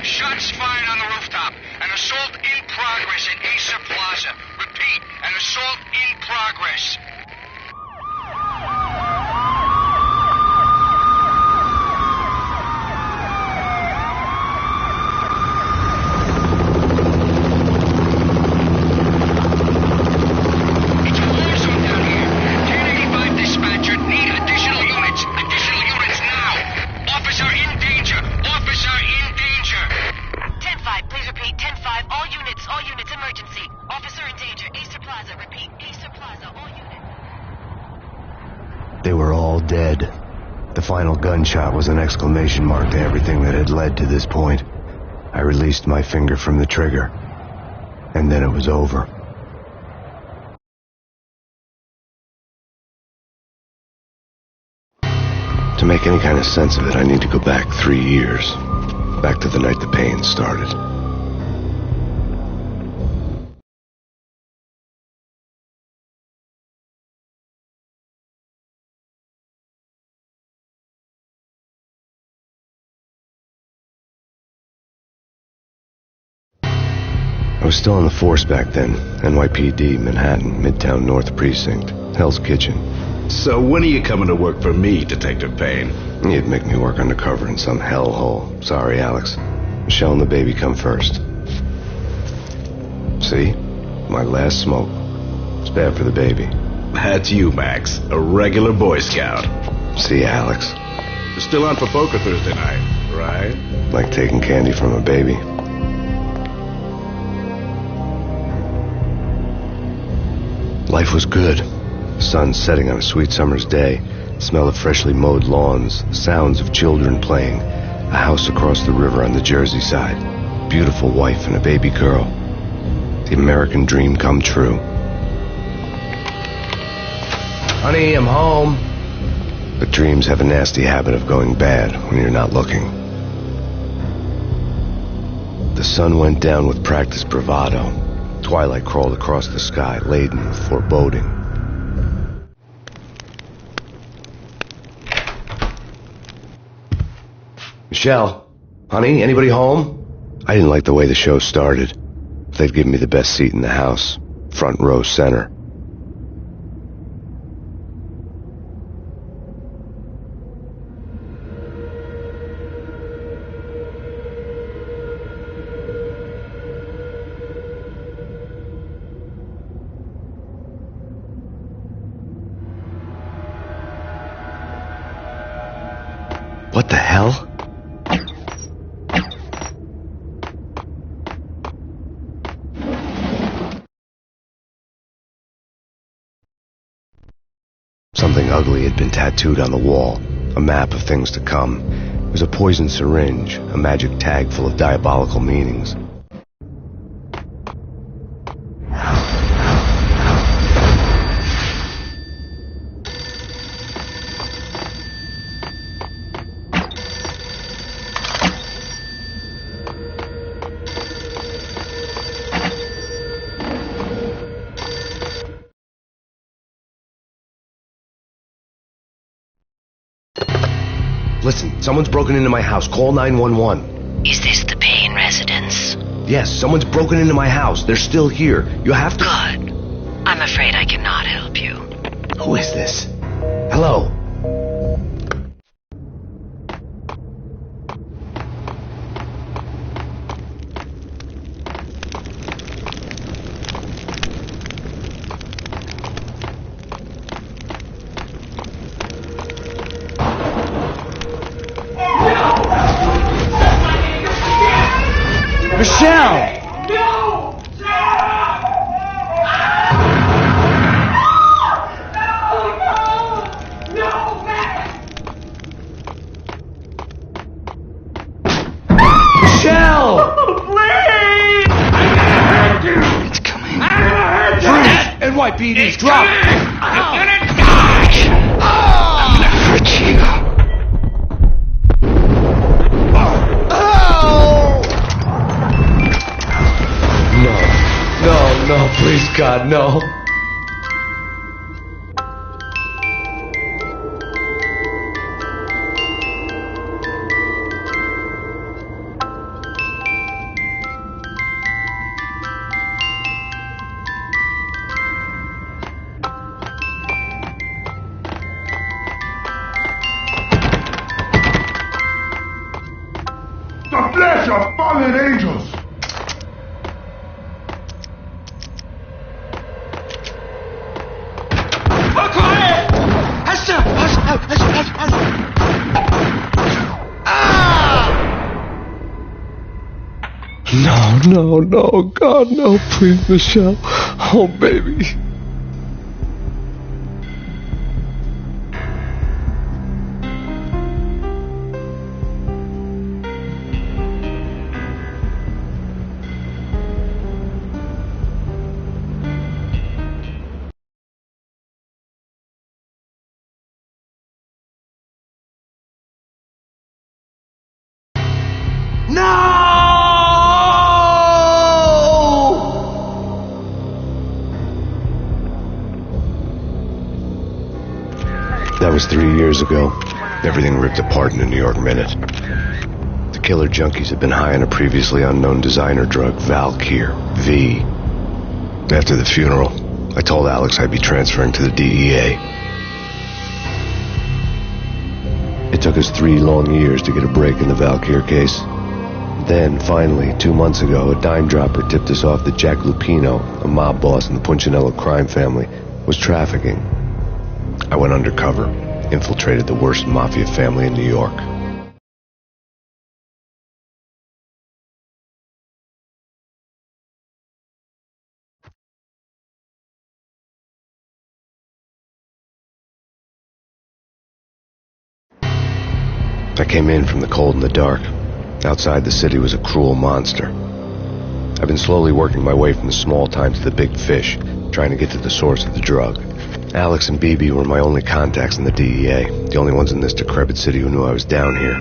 Shots fired on the rooftop. An assault in progress at Acer Plaza. Repeat, an assault in progress. It's a war zone down here. 1085 dispatcher, need additional units. Additional units now. Officer in danger. Officer in danger. 10-5, please repeat. 10-5, all units, emergency. Officer in danger, Acer Plaza, repeat. Acer Plaza, all units. They were all dead. The final gunshot was an exclamation mark to everything that had led to this point. I released my finger from the trigger, and then it was over. To make any kind of sense of it, I need to go back 3 years. Back to the night the Payne started. I was still on the force back then. NYPD, Manhattan, Midtown North Precinct, Hell's Kitchen. So when are you coming to work for me, Detective Payne? You'd make me work undercover in some hellhole. Sorry, Alex. Michelle and the baby come first. See? My last smoke. It's bad for the baby. That's you, Max. A regular Boy Scout. See, Alex. You're still on for poker Thursday night, right? Like taking candy from a baby. Life was good. The sun setting on a sweet summer's day. The smell of freshly mowed lawns. The sounds of children playing. A house across the river on the Jersey side. Beautiful wife and a baby girl. The American dream come true. Honey, I'm home. But dreams have a nasty habit of going bad when you're not looking. The sun went down with practiced bravado. Twilight crawled across the sky, laden with foreboding. Michelle, honey, anybody home? I didn't like the way the show started. They'd given me the best seat in the house, front row center. What the hell? Something ugly had been tattooed on the wall, a map of things to come. It was a poison syringe, a magic tag full of diabolical meanings. Listen, someone's broken into my house. Call 911. Is this the Payne residence? Yes, someone's broken into my house. They're still here. You have to... Good. I'm afraid I cannot help you. Who is this? Hello? Michelle! No! No, man! Michelle! Please! It's coming. NYPD's drop! You're gonna die! I'm gonna hurt you. No, please, God, no. bless your fallen angels. No, God, no, please, Michelle. Oh, baby. That was 3 years ago. Everything ripped apart in a New York minute. The killer junkies had been high on a previously unknown designer drug, Valkyr, V. After the funeral, I told Alex I'd be transferring to the DEA. It took us 3 long years to get a break in the Valkyr case. Then, finally, 2 months ago, a dime dropper tipped us off that Jack Lupino, a mob boss in the Punchinello crime family, was trafficking. I went undercover, infiltrated the worst mafia family in New York. I came in from the cold and the dark. Outside the city was a cruel monster. I've been slowly working my way from the small time to the big fish, trying to get to the source of the drug. Alex and BB were my only contacts in the DEA, the only ones in this decrepit city who knew I was down here.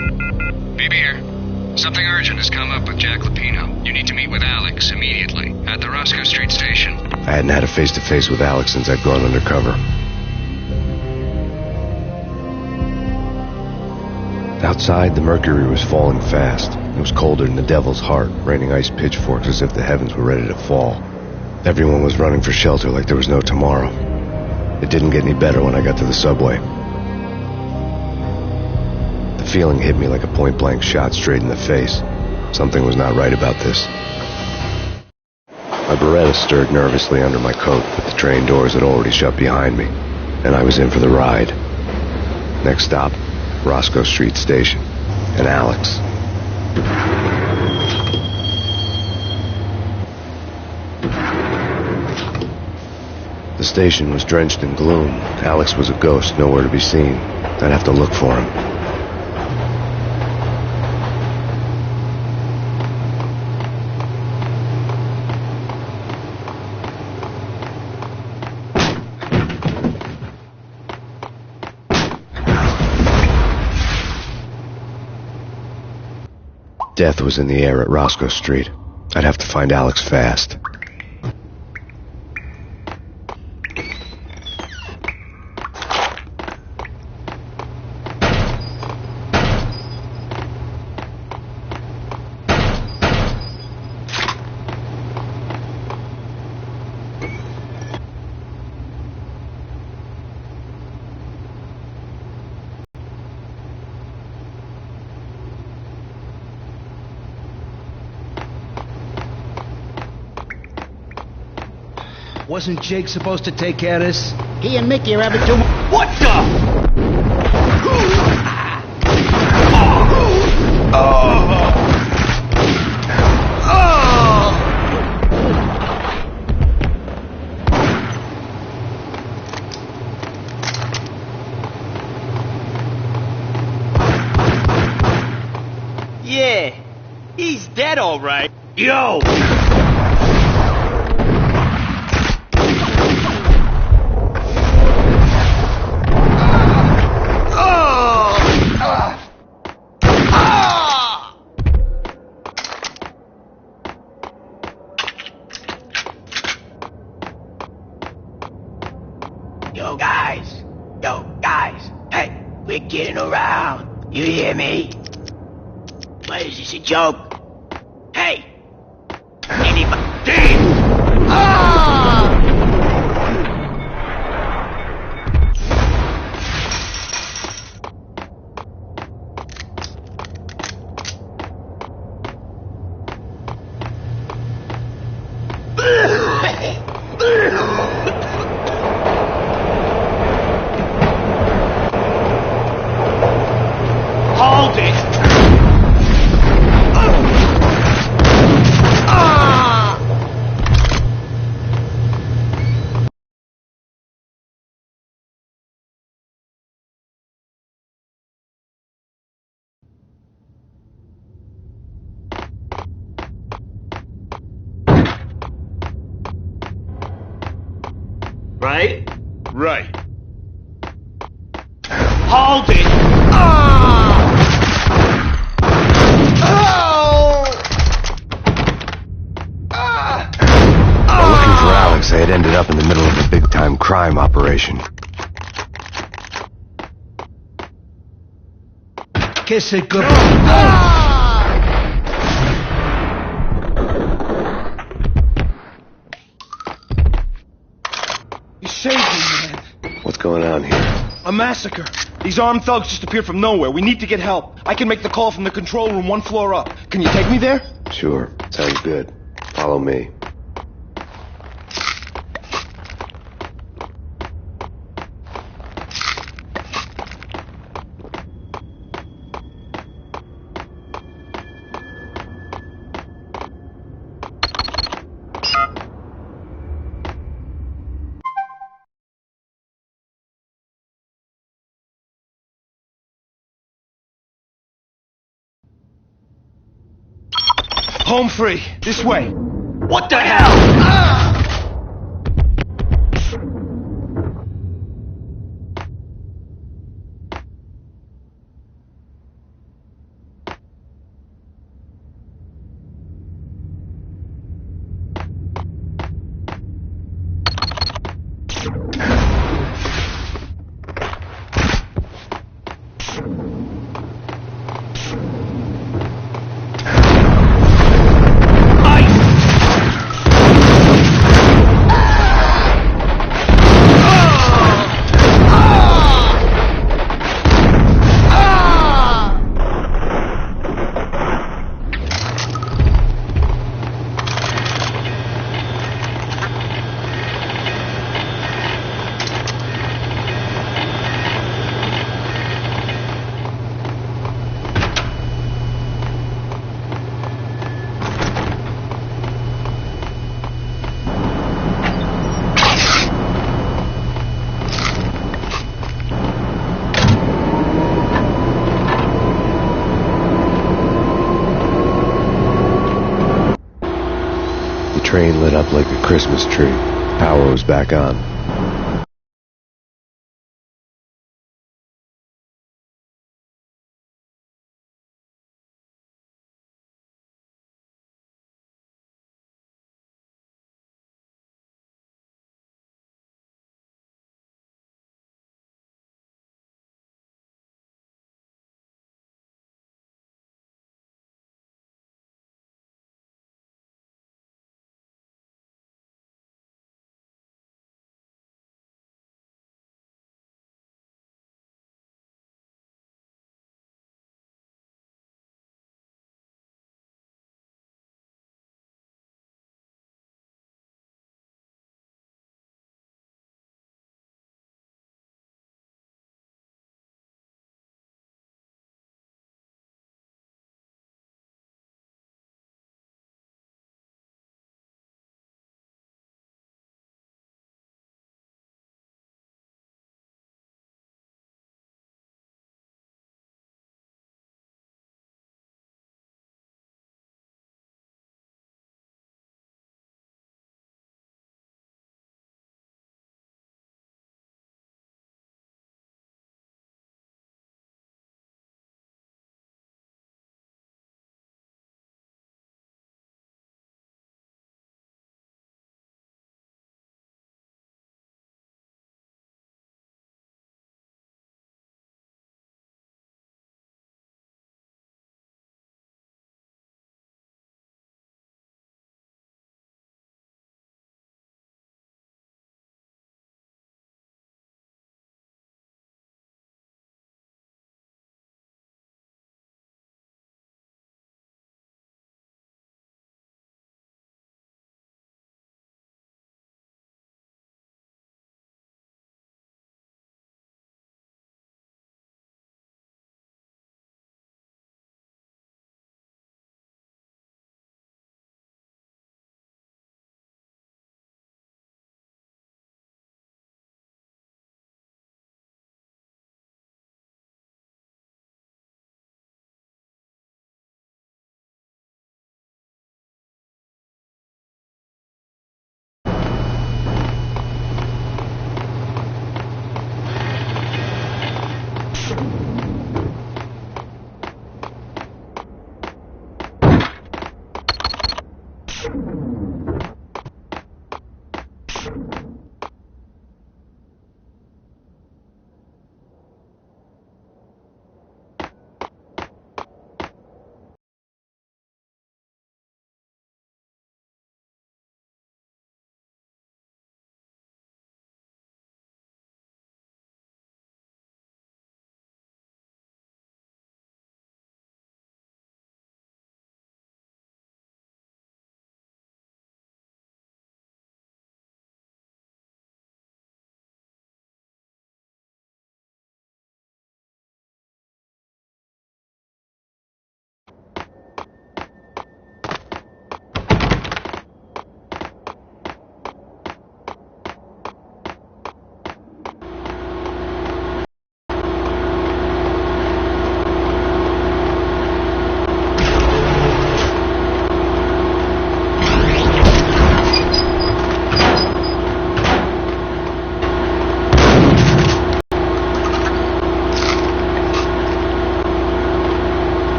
BB here. Something urgent has come up with Jack Lupino. You need to meet with Alex immediately at the Roscoe Street station. I hadn't had a face-to-face with Alex since I'd gone undercover. Outside, the mercury was falling fast. It was colder than the devil's heart, raining ice pitchforks as if the heavens were ready to fall. Everyone was running for shelter like there was no tomorrow. It didn't get any better when I got to the subway. The feeling hit me like a point-blank shot straight in the face. Something was not right about this. My Beretta stirred nervously under my coat, but the train doors had already shut behind me, and I was in for the ride. Next stop, Roscoe Street Station, and Alex. The station was drenched in gloom. Alex was a ghost, nowhere to be seen. I'd have to look for him. Death was in the air at Roscoe Street. I'd have to find Alex fast. Wasn't Jake supposed to take care of this? He and Mickey are having too much. What the? Yeah, he's dead, all right. Yo! Yo, guys, hey, we're getting around. You hear me? What is this, a joke? Hey! Anybody? right? Right. Hold it! While looking for Alex, I had ended up in the middle of a big-time crime operation. Kiss it goodbye. You saved me, man. What's going on here? A massacre. These armed thugs just appeared from nowhere. We need to get help. I can make the call from the control room 1 floor up. Can you take me there? Sure, sounds good. Follow me. Home free. This way. What the hell? The train lit up like a Christmas tree. Power was back on.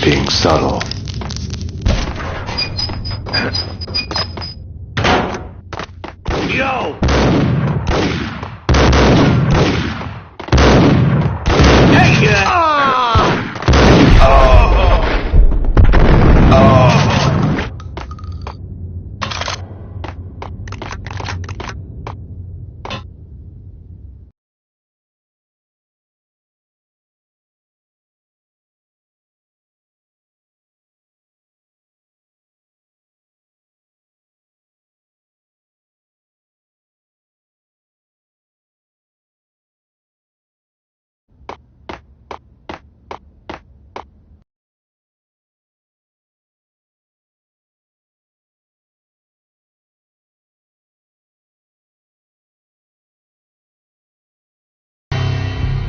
Being subtle. Yo! Hey!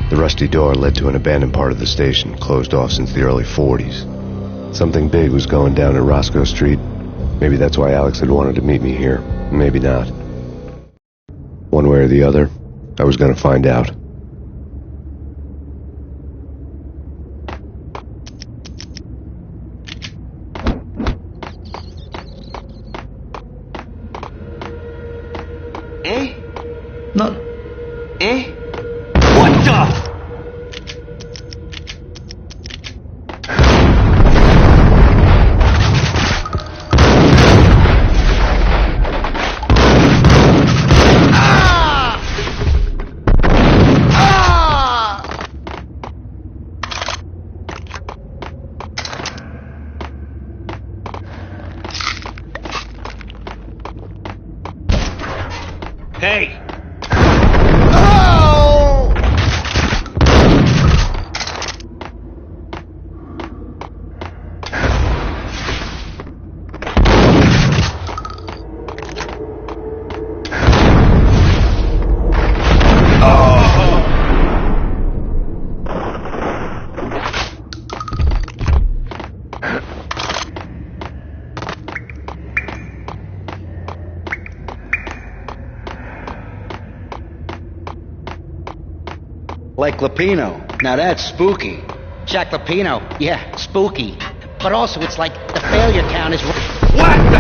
The rusty door led to an abandoned part of the station, closed off since the early 40s. Something big was going down at Roscoe Street. Maybe that's why Alex had wanted to meet me here. Maybe not. One way or the other, I was going to find out. Eh? No. Eh? What the? Hey! Like Lapino. Now that's spooky. Jack Lapino. Yeah, spooky. But also it's like the failure count is... What the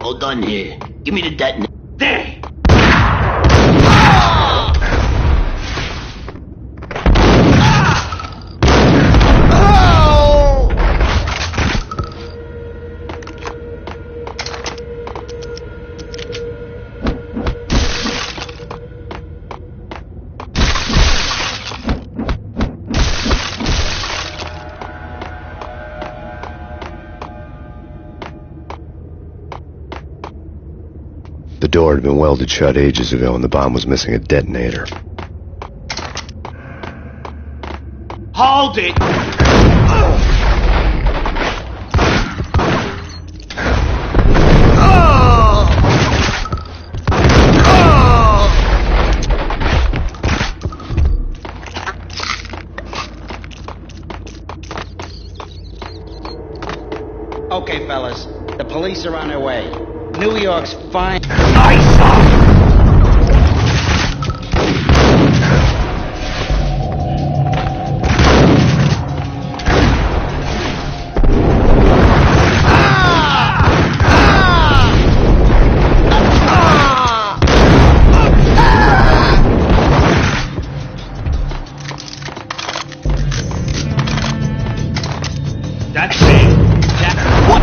Hold on here. Give me the detonator. There! The door had been welded shut ages ago, and the bomb was missing a detonator. Hold it! Okay, fellas. The police are on their way. New York's fine. Nice up! That's it. That's what?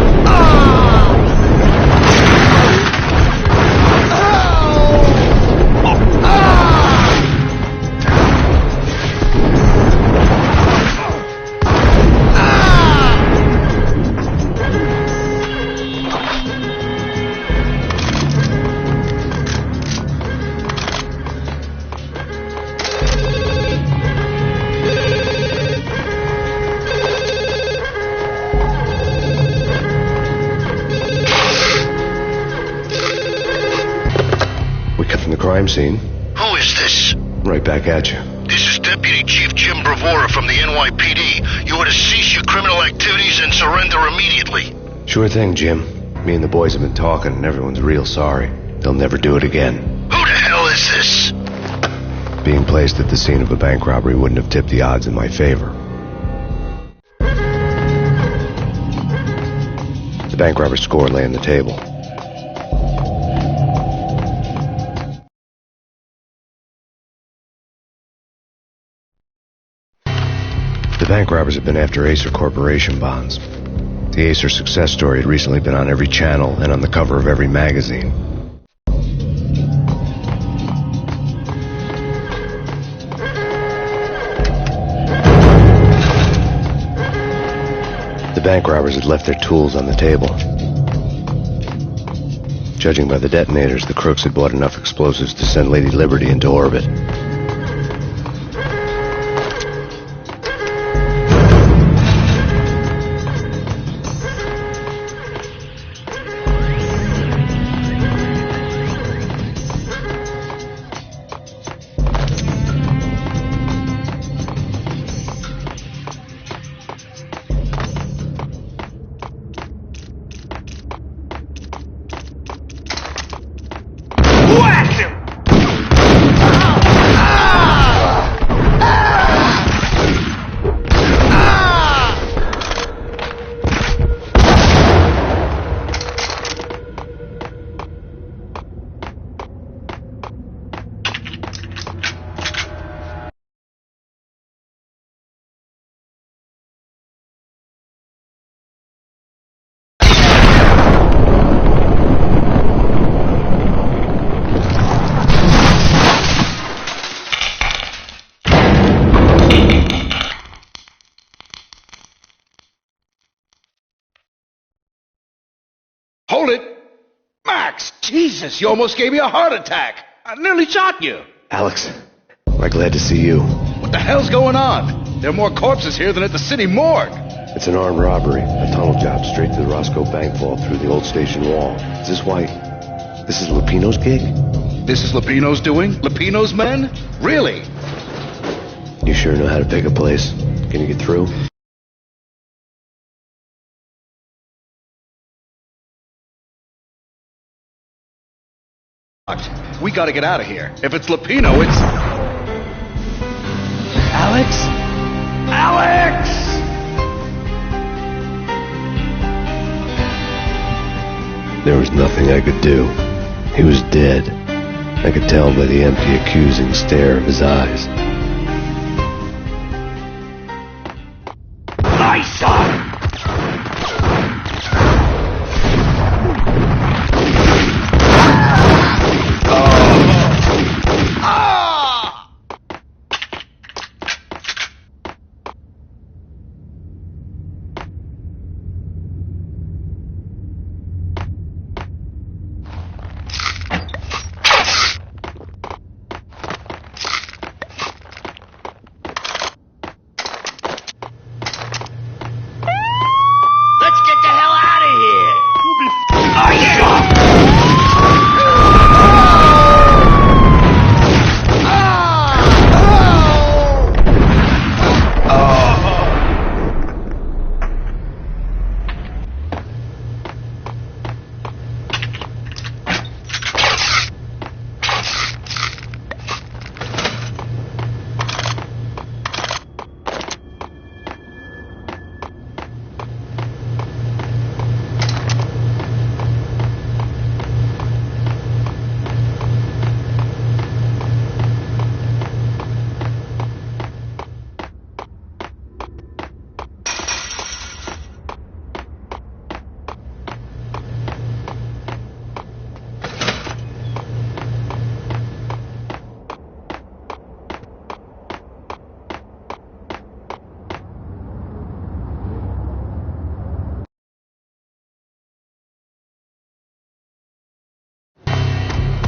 Crime scene. Who is this? Right back at you. This is Deputy Chief Jim Bravura from the NYPD. You are to cease your criminal activities and surrender immediately. Sure thing, Jim. Me and the boys have been talking, and everyone's real sorry. They'll never do it again. Who the hell is this? Being placed at the scene of a bank robbery wouldn't have tipped the odds in my favor. The bank robber's score lay on the table. The bank robbers had been after Acer Corporation bonds. The Acer success story had recently been on every channel and on the cover of every magazine. The bank robbers had left their tools on the table. Judging by the detonators, the crooks had bought enough explosives to send Lady Liberty into orbit. Hold it! Max! Jesus, you almost gave me a heart attack! I nearly shot you! Alex, we're glad to see you. What the hell's going on? There are more corpses here than at the city morgue! It's an armed robbery. A tunnel job straight to the Roscoe Bank vault through the old station wall. Is this why... This is Lupino's gig? This is Lupino's doing? Lupino's men? Really? You sure know how to pick a place. Can you get through? We gotta get out of here. If it's Lupino, it's... Alex? Alex! There was nothing I could do. He was dead. I could tell by the empty, accusing stare of his eyes. My son! Let's get the hell out of here!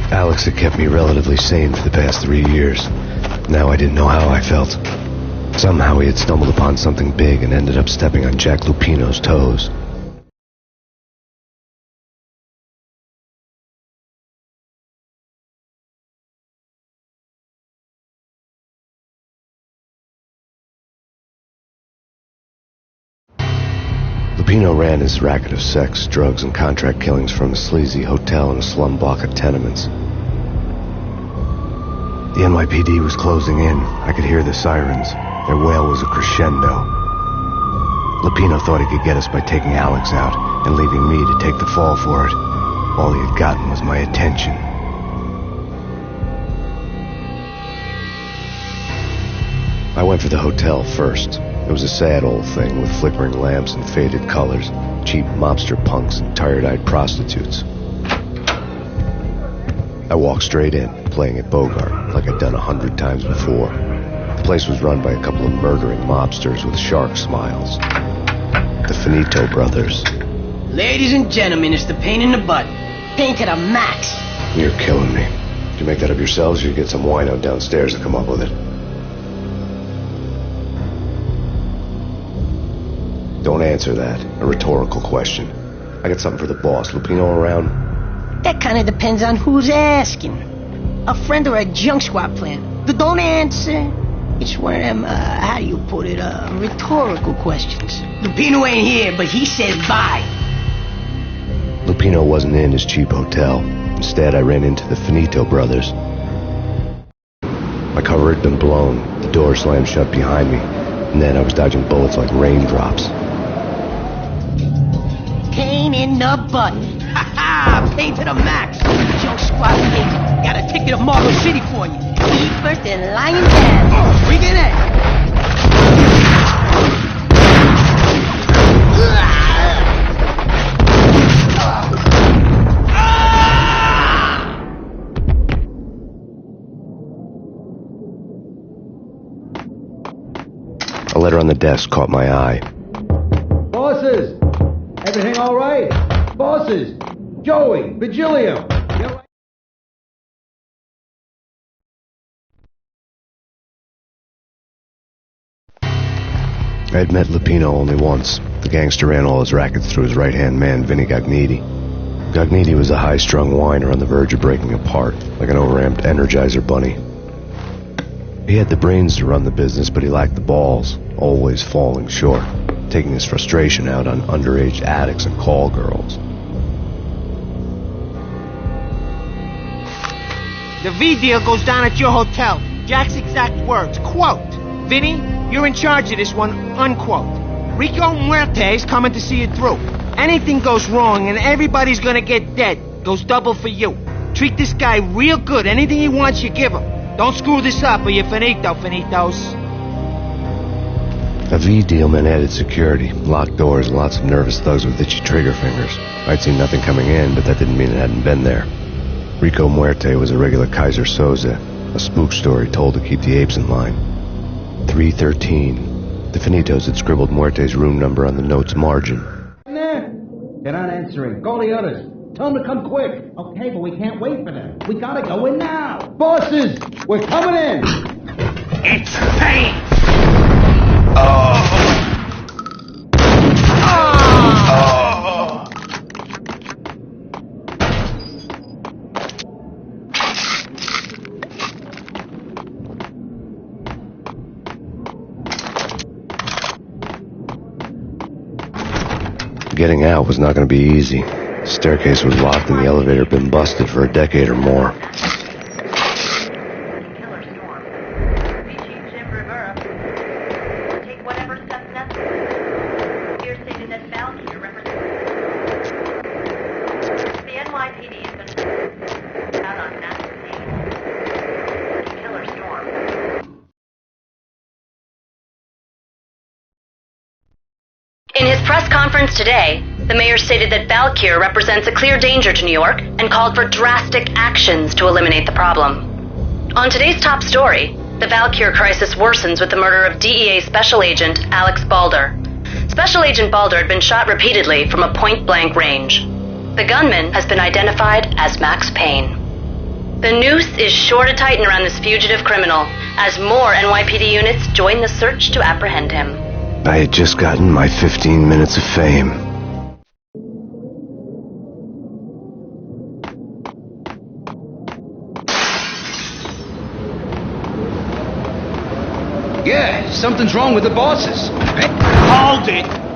Alex had kept me relatively sane for the past 3 years. Now I didn't know how I felt. Somehow he had stumbled upon something big and ended up stepping on Jack Lupino's toes. Lupino ran his racket of sex, drugs, and contract killings from a sleazy hotel in a slum block of tenements. The NYPD was closing in. I could hear the sirens. Their wail was a crescendo. Lupino thought he could get us by taking Alex out and leaving me to take the fall for it. All he had gotten was my attention. I went for the hotel first. It was a sad old thing with flickering lamps and faded colors, cheap mobster punks and tired-eyed prostitutes. I walked straight in, playing at Bogart, like I'd done 100 times before. The place was run by a couple of murdering mobsters with shark smiles. The Finito brothers. Ladies and gentlemen, it's the Payne in the butt. Payne to the max. You're killing me. Did you make that up yourselves, or you get some wino downstairs to come up with it? Don't answer that. A rhetorical question. I got something for the boss. Lupino around? That kind of depends on who's asking. A friend or a junk squad plan. Don't answer. It's one of them, how do you put it, rhetorical questions. Lupino ain't here, but he said bye. Lupino wasn't in his cheap hotel. Instead, I ran into the Finito brothers. My cover had been blown. The door slammed shut behind me. And then I was dodging bullets like raindrops. Payne in the butt. Ha ha! Payne to the max. Junk squad agent. Got a ticket to Marble City for you. Be first and lying down. Bring it in. A letter on the desk caught my eye. Bosses! Everything all right? Bosses! Joey! Vigilio! I had met Lupino only once. The gangster ran all his rackets through his right-hand man, Vinny Gagniti. Gagniti was a high-strung whiner on the verge of breaking apart, like an overamped Energizer bunny. He had the brains to run the business, but he lacked the balls, always falling short, taking his frustration out on underage addicts and call girls. The V deal goes down at your hotel. Jack's exact words, quote, "Vinny, you're in charge of this one," unquote. Rico Muerte's coming to see it through. Anything goes wrong and everybody's gonna get dead. Goes double for you. Treat this guy real good. Anything he wants, you give him. Don't screw this up or you're finito, finitos. A V deal meant added security, locked doors, and lots of nervous thugs with itchy trigger fingers. I'd seen nothing coming in, but that didn't mean it hadn't been there. Rico Muerte was a regular Kaiser Soze, a spook story told to keep the apes in line. 313. The Finitos had scribbled Muerte's room number on the note's margin. There. They're not answering. Call the others. Tell them to come quick. Okay, but we can't wait for them. We gotta go in now. Bosses, we're coming in. It's Payne! Getting out was not going to be easy. The staircase was locked and the elevator had been busted for a decade or more. In his press conference today, the mayor stated that Valkyr represents a clear danger to New York and called for drastic actions to eliminate the problem. On today's top story, the Valkyr crisis worsens with the murder of DEA Special Agent Alex Balder. Special Agent Balder had been shot repeatedly from a point-blank range. The gunman has been identified as Max Payne. The noose is sure to tighten around this fugitive criminal as more NYPD units join the search to apprehend him. I had just gotten my 15 minutes of fame. Yeah, something's wrong with the bosses. Hold it!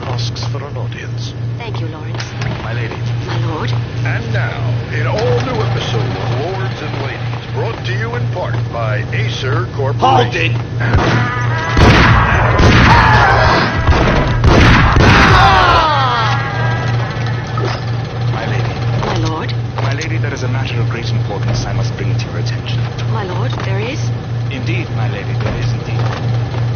asks for an audience. Thank you, Lawrence. My lady. My lord. And now, an all-new episode of Lords and Ladies, brought to you in part by Acer Corporation. Hold it! My lady. My lord. My lady, there is a matter of great importance I must bring to your attention. My lord, there is? Indeed, my lady, there is indeed.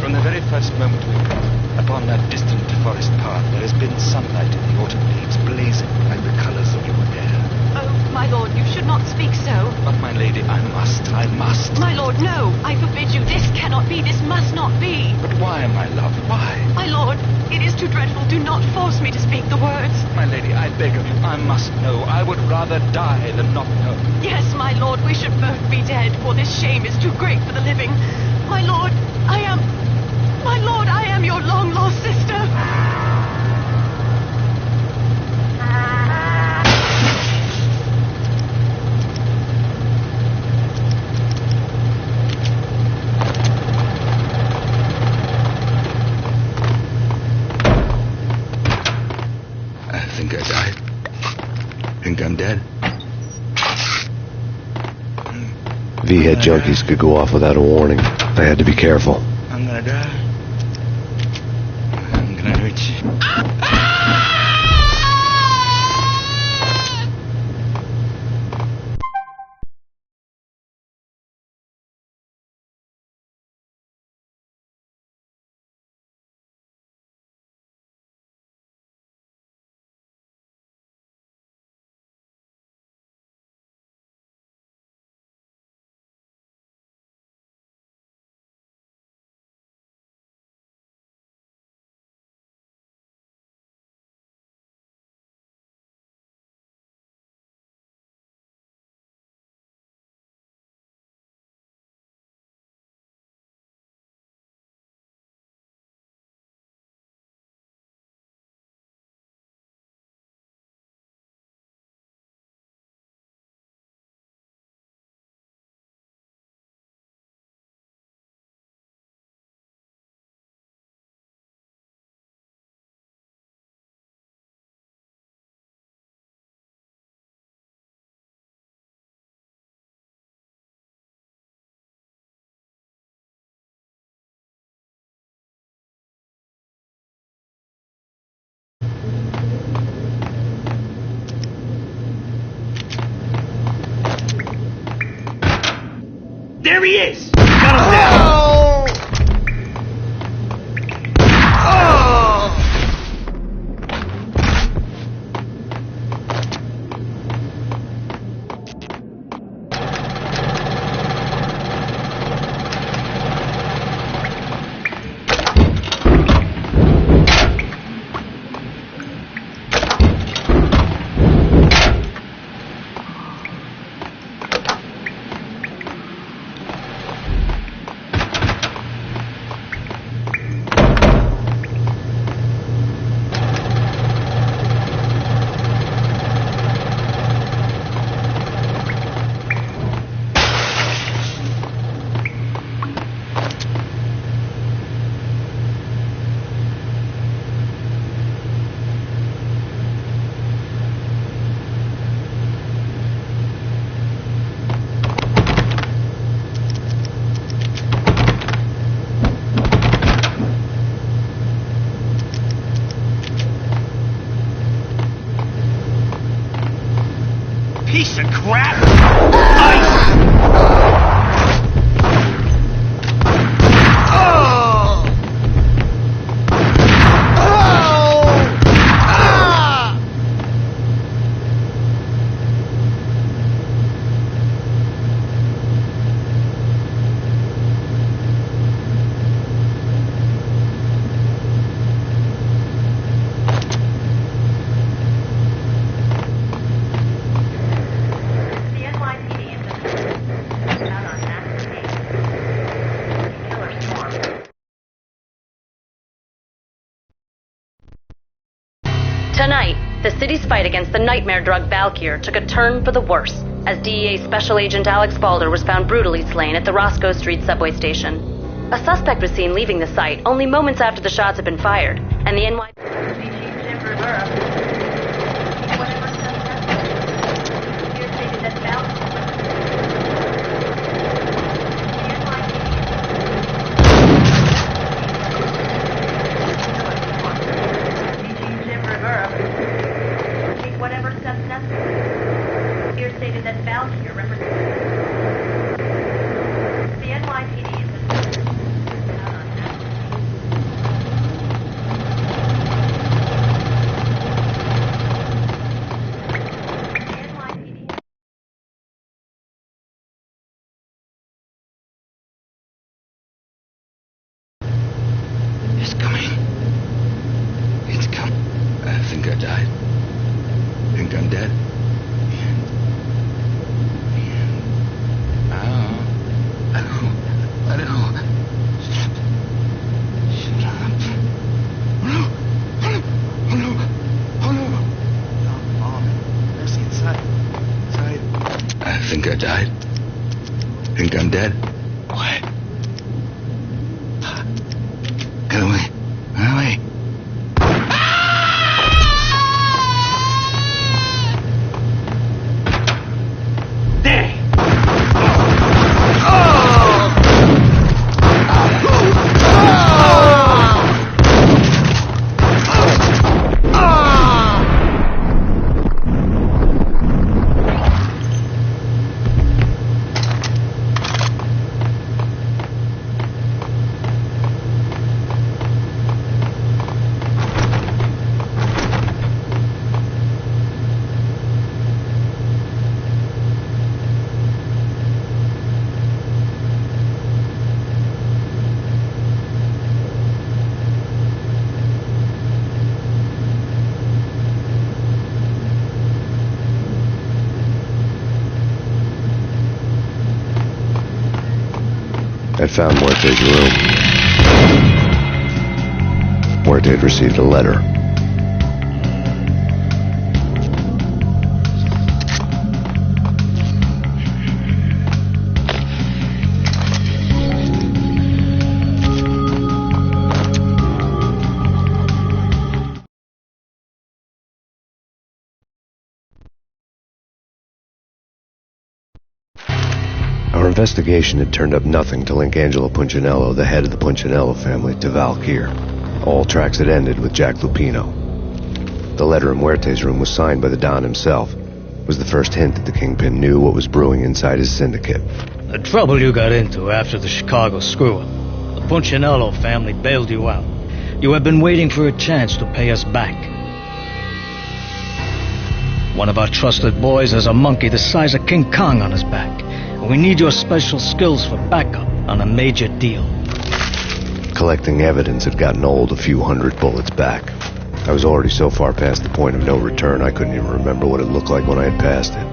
From the very first moment we met, upon that distant forest path, there has been sunlight in the autumn leaves blazing like the colors of your hair. Oh, my lord, you should not speak so. But, my lady, I must. My lord, no. I forbid you. This cannot be. This must not be. But why, my love, why? My lord, it is too dreadful. Do not force me to speak the words. My lady, I beg of you, I must know. I would rather die than not know. Yes, my lord, we should both be dead, for this shame is too great for the living. My lord, I am your long-lost sister. I think I died. Think I'm dead. V-head junkies could go off without a warning. They had to be careful. I'm gonna die. I'm gonna hurt you. There he is! Got him down! Piece of crap! Ice! Tonight, the city's fight against the nightmare drug Valkyr took a turn for the worse, as DEA Special Agent Alex Balder was found brutally slain at the Roscoe Street subway station. A suspect was seen leaving the site only moments after the shots had been fired, and the NYPD stated that Valkyrie represents... The NYPD is... It's coming. It's come. I think I died. Think I'm dead. I don't. Shut up. Oh no. Mercy, inside. I think I died. Think I'm dead. What? Get away. Get away. I found Muerte's room. Muerte had received a letter. Our investigation had turned up nothing to link Angelo Punchinello, the head of the Punchinello family, to Valkyr. All tracks had ended with Jack Lupino. The letter in Muerte's room was signed by the Don himself. It was the first hint that the Kingpin knew what was brewing inside his syndicate. The trouble you got into after the Chicago screw-up. The Punchinello family bailed you out. You have been waiting for a chance to pay us back. One of our trusted boys has a monkey the size of King Kong on his back. We need your special skills for backup on a major deal. Collecting evidence had gotten old a few hundred bullets back. I was already so far past the point of no return I couldn't even remember what it looked like when I had passed it.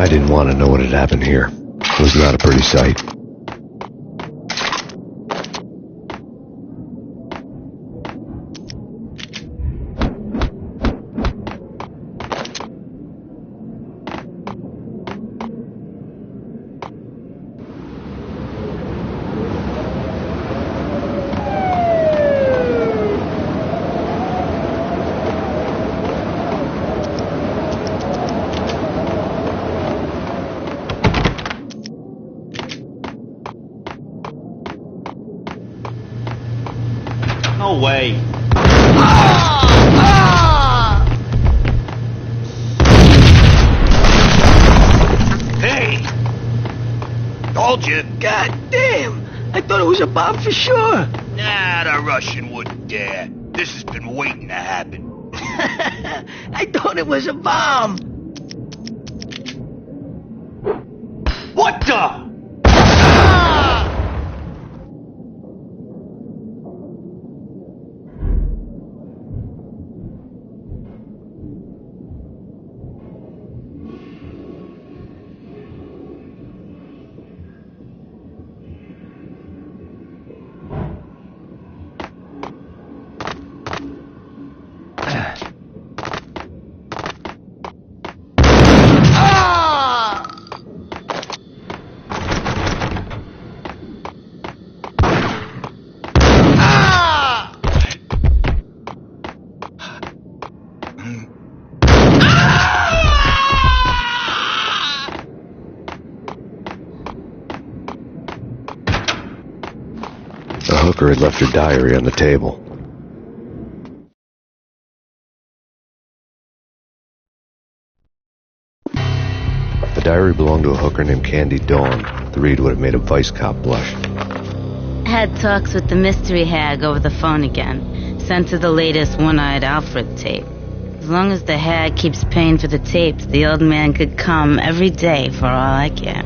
I didn't want to know what had happened here. It was not a pretty sight. No way. Hey! Told you. God damn! I thought it was a bomb for sure. Nah, the Russian wouldn't dare. This has been waiting to happen. I thought it was a bomb. What the? The hooker had left her diary on the table. The diary belonged to a hooker named Candy Dawn. The read would have made a vice cop blush. Had talks with the mystery hag over the phone again. Sent her the latest One-Eyed Alfred tape. As long as the hag keeps paying for the tapes, the old man could come every day for all I care.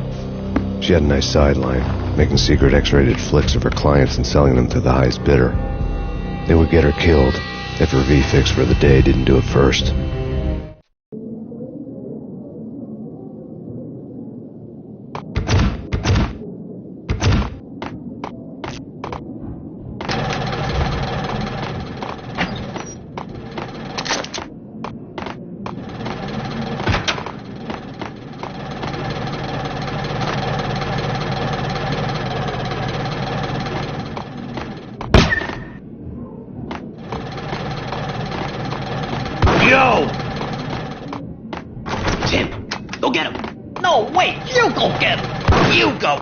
She had a nice sideline, making secret X-rated flicks of her clients and selling them to the highest bidder. They would get her killed if her V-fix for the day didn't do it first. Yo! Tim, go get him. No, wait, you go get him. You go.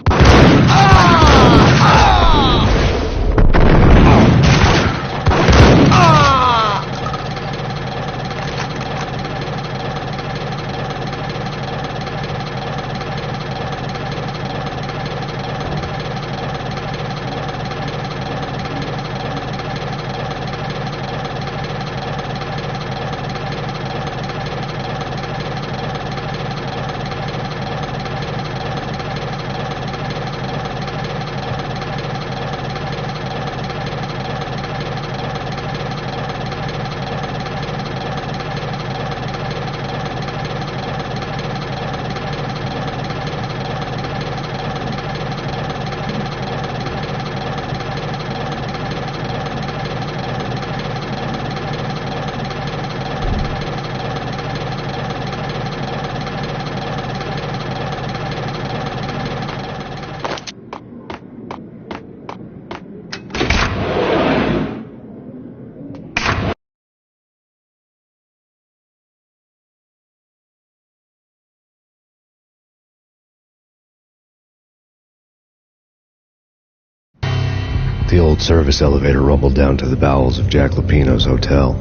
The old service elevator rumbled down to the bowels of Jack Lupino's hotel.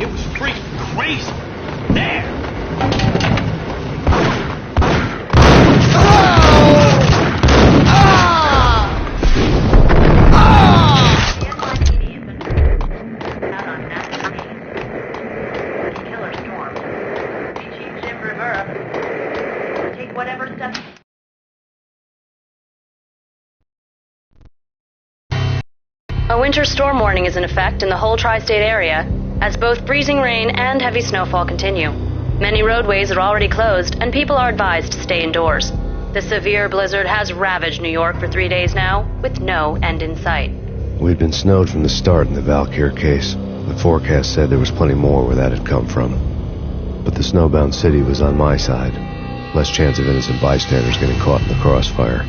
It was freaking crazy. There! A winter storm warning is in effect in the whole tri-state area, as both freezing rain and heavy snowfall continue. Many roadways are already closed, and people are advised to stay indoors. The severe blizzard has ravaged New York for 3 days now, with no end in sight. We'd been snowed from the start in the Valkyr case. The forecast said there was plenty more where that had come from. But the snowbound city was on my side. Less chance of innocent bystanders getting caught in the crossfire.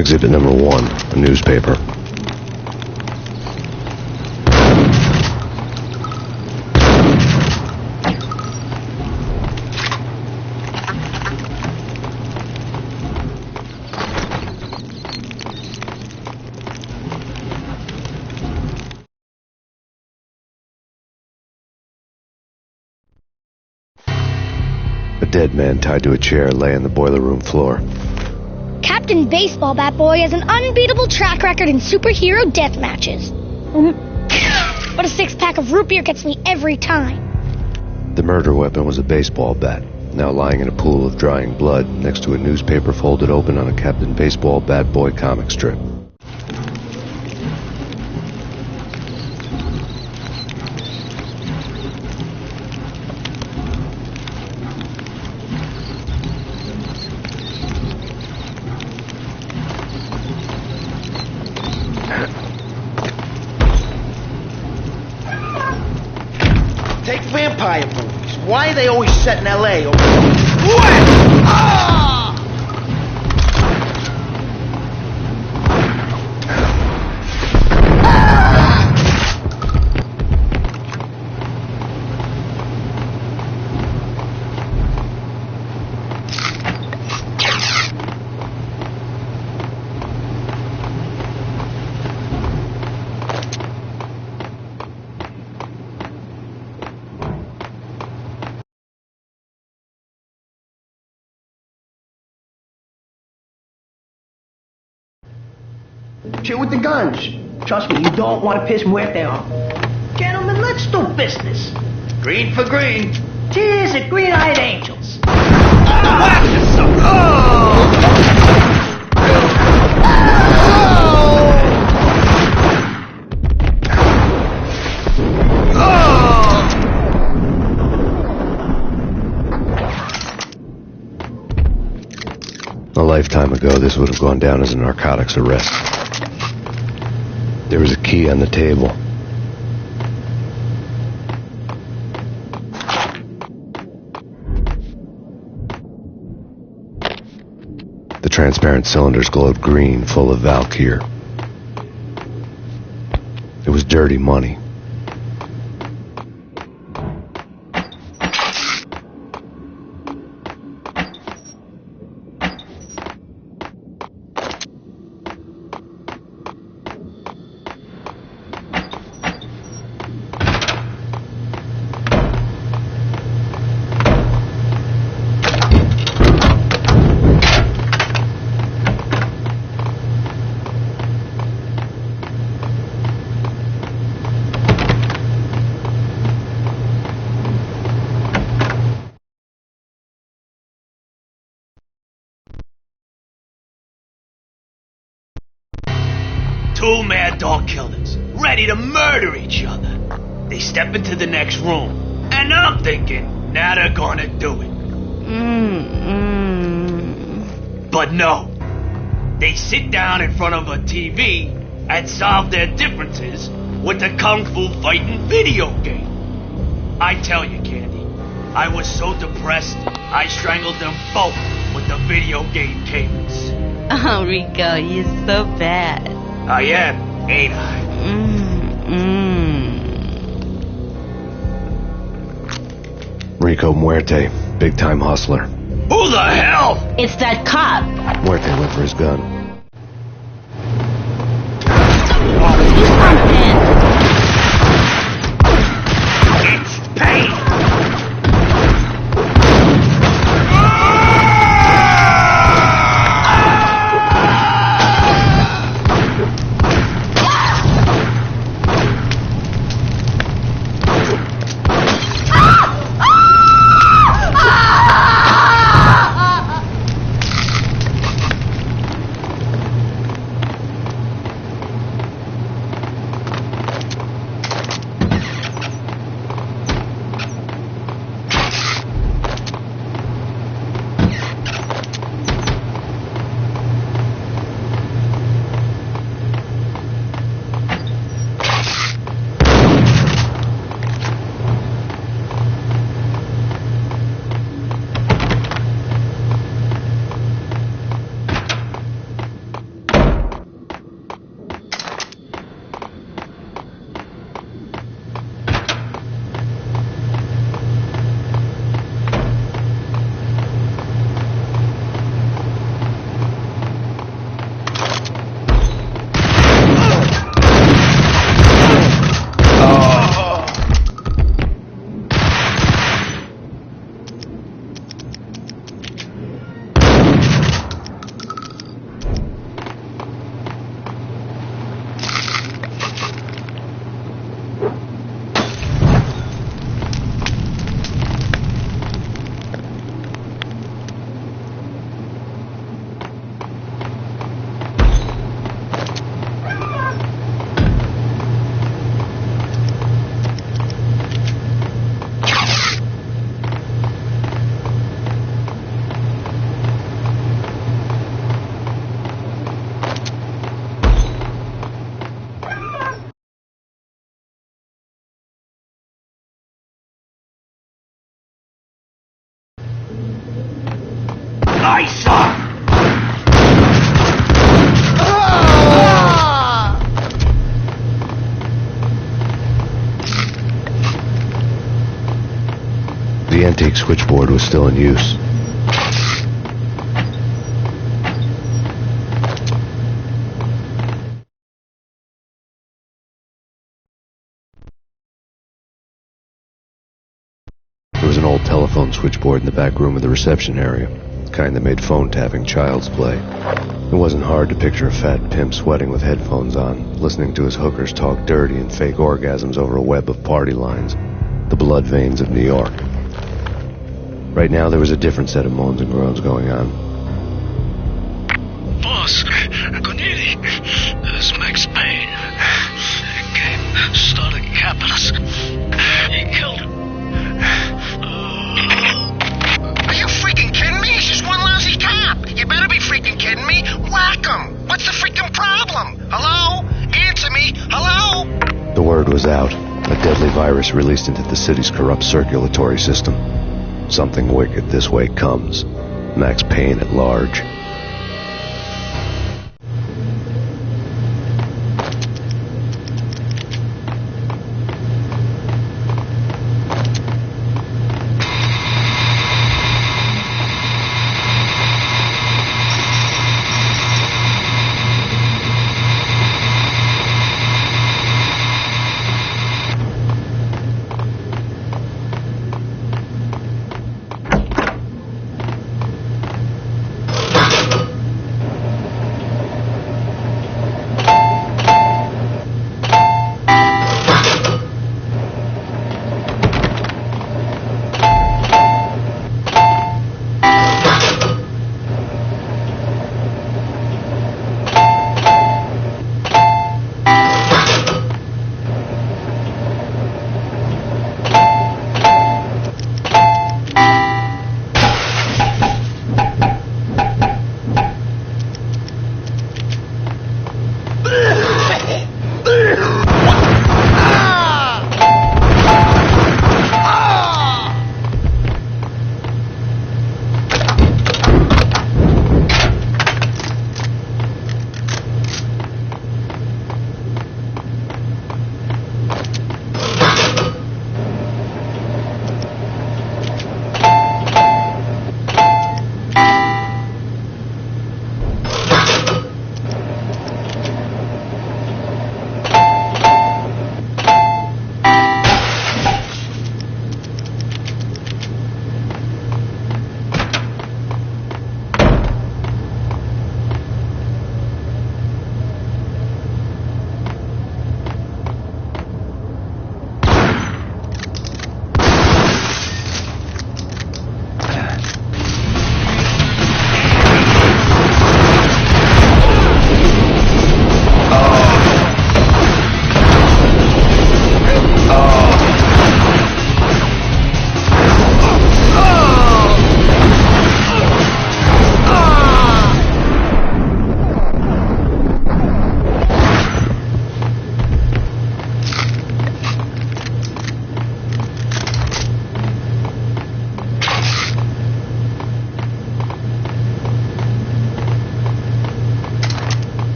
Exhibit number 1, a newspaper. A dead man tied to a chair lay on the boiler room floor. Captain Baseball Bat Boy has an unbeatable track record in superhero death matches. But a 6-pack of root beer gets me every time. The murder weapon was a baseball bat, now lying in a pool of drying blood next to a newspaper folded open on a Captain Baseball Bat Boy comic strip. Take vampire movies. Why are they always set in L.A. or... What? Ah! Chill with the guns. Trust me, you don't want to piss Muerte off. Gentlemen, let's do business. Green for green. Cheers at Green-Eyed Angels. A lifetime ago, this would have gone down as a narcotics arrest. There was a key on the table. The transparent cylinders glowed green, full of Valkyr. It was dirty money. Two mad dog killers, ready to murder each other. They step into the next room, and I'm thinking, now they're gonna do it. But no. They sit down in front of a TV and solve their differences with the Kung Fu fighting video game. I tell you, Candy, I was so depressed, I strangled them both with the video game cables. Oh, Rico, you're so bad. I am, ain't I? Rico Muerte, big-time hustler. Who the hell? It's that cop. Muerte went for his gun. It's Payne! antique switchboard was still in use. There was an old telephone switchboard in the back room of the reception area, the kind that made phone tapping child's play. It wasn't hard to picture a fat pimp sweating with headphones on, listening to his hookers talk dirty and fake orgasms over a web of party lines, the blood veins of New York. Right now, there was a different set of moans and groans going on. Boss, good evening. This is Max Payne. He came, started capping us. He killed him. Are you freaking kidding me? He's just one lousy cop. You better be freaking kidding me. Whack him. What's the freaking problem? Hello? Answer me. Hello? The word was out. A deadly virus released into the city's corrupt circulatory system. Something wicked this way comes. Max Payne at large.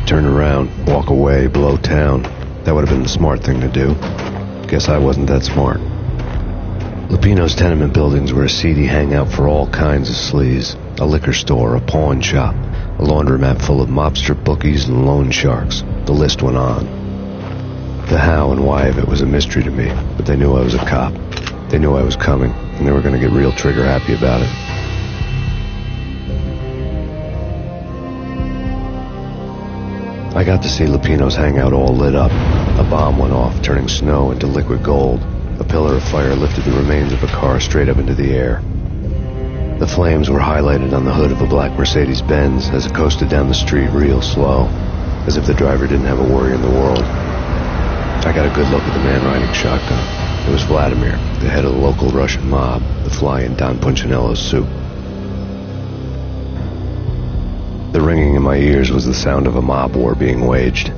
Turn around, walk away, blow town. That would have been the smart thing to do. Guess I wasn't that smart. Lupino's tenement buildings were a seedy hangout for all kinds of sleaze. A liquor store, a pawn shop, a laundromat full of mobster bookies and loan sharks. The list went on. The how and why of it was a mystery to me, but they knew I was a cop. They knew I was coming, and they were going to get real trigger happy about it. I got to see Lupino's hangout all lit up. A bomb went off, turning snow into liquid gold. A pillar of fire lifted the remains of a car straight up into the air. The flames were highlighted on the hood of a black Mercedes-Benz as it coasted down the street real slow, as if the driver didn't have a worry in the world. I got a good look at the man riding shotgun. It was Vladimir, the head of the local Russian mob, the fly in Don Punchinello's soup. The ringing in my ears was the sound of a mob war being waged.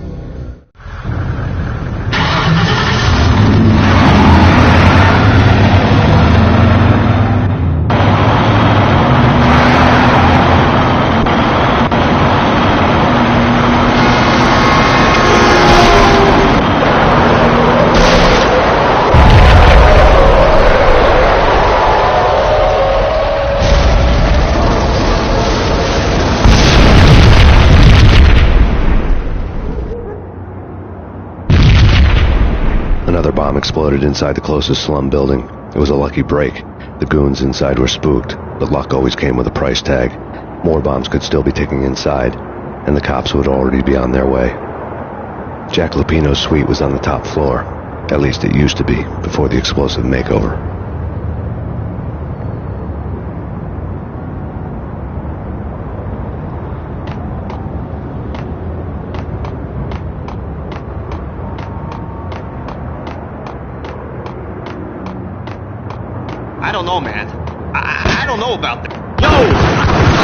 Another bomb exploded inside the closest slum building. It was a lucky break. The goons inside were spooked, but luck always came with a price tag. More bombs could still be ticking inside, and the cops would already be on their way. Jack Lupino's suite was on the top floor. At least it used to be, before the explosive makeover. I don't know, man. I don't know about that. No!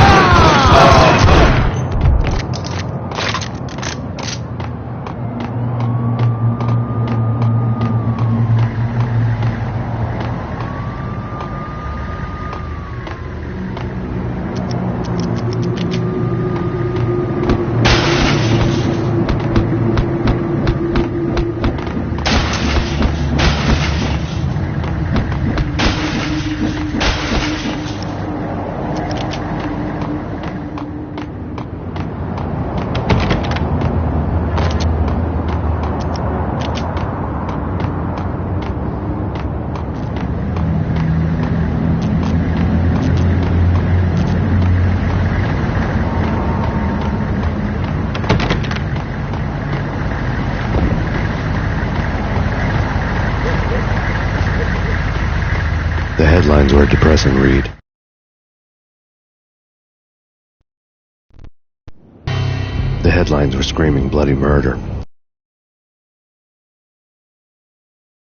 The headlines were a depressing read. The headlines were screaming bloody murder.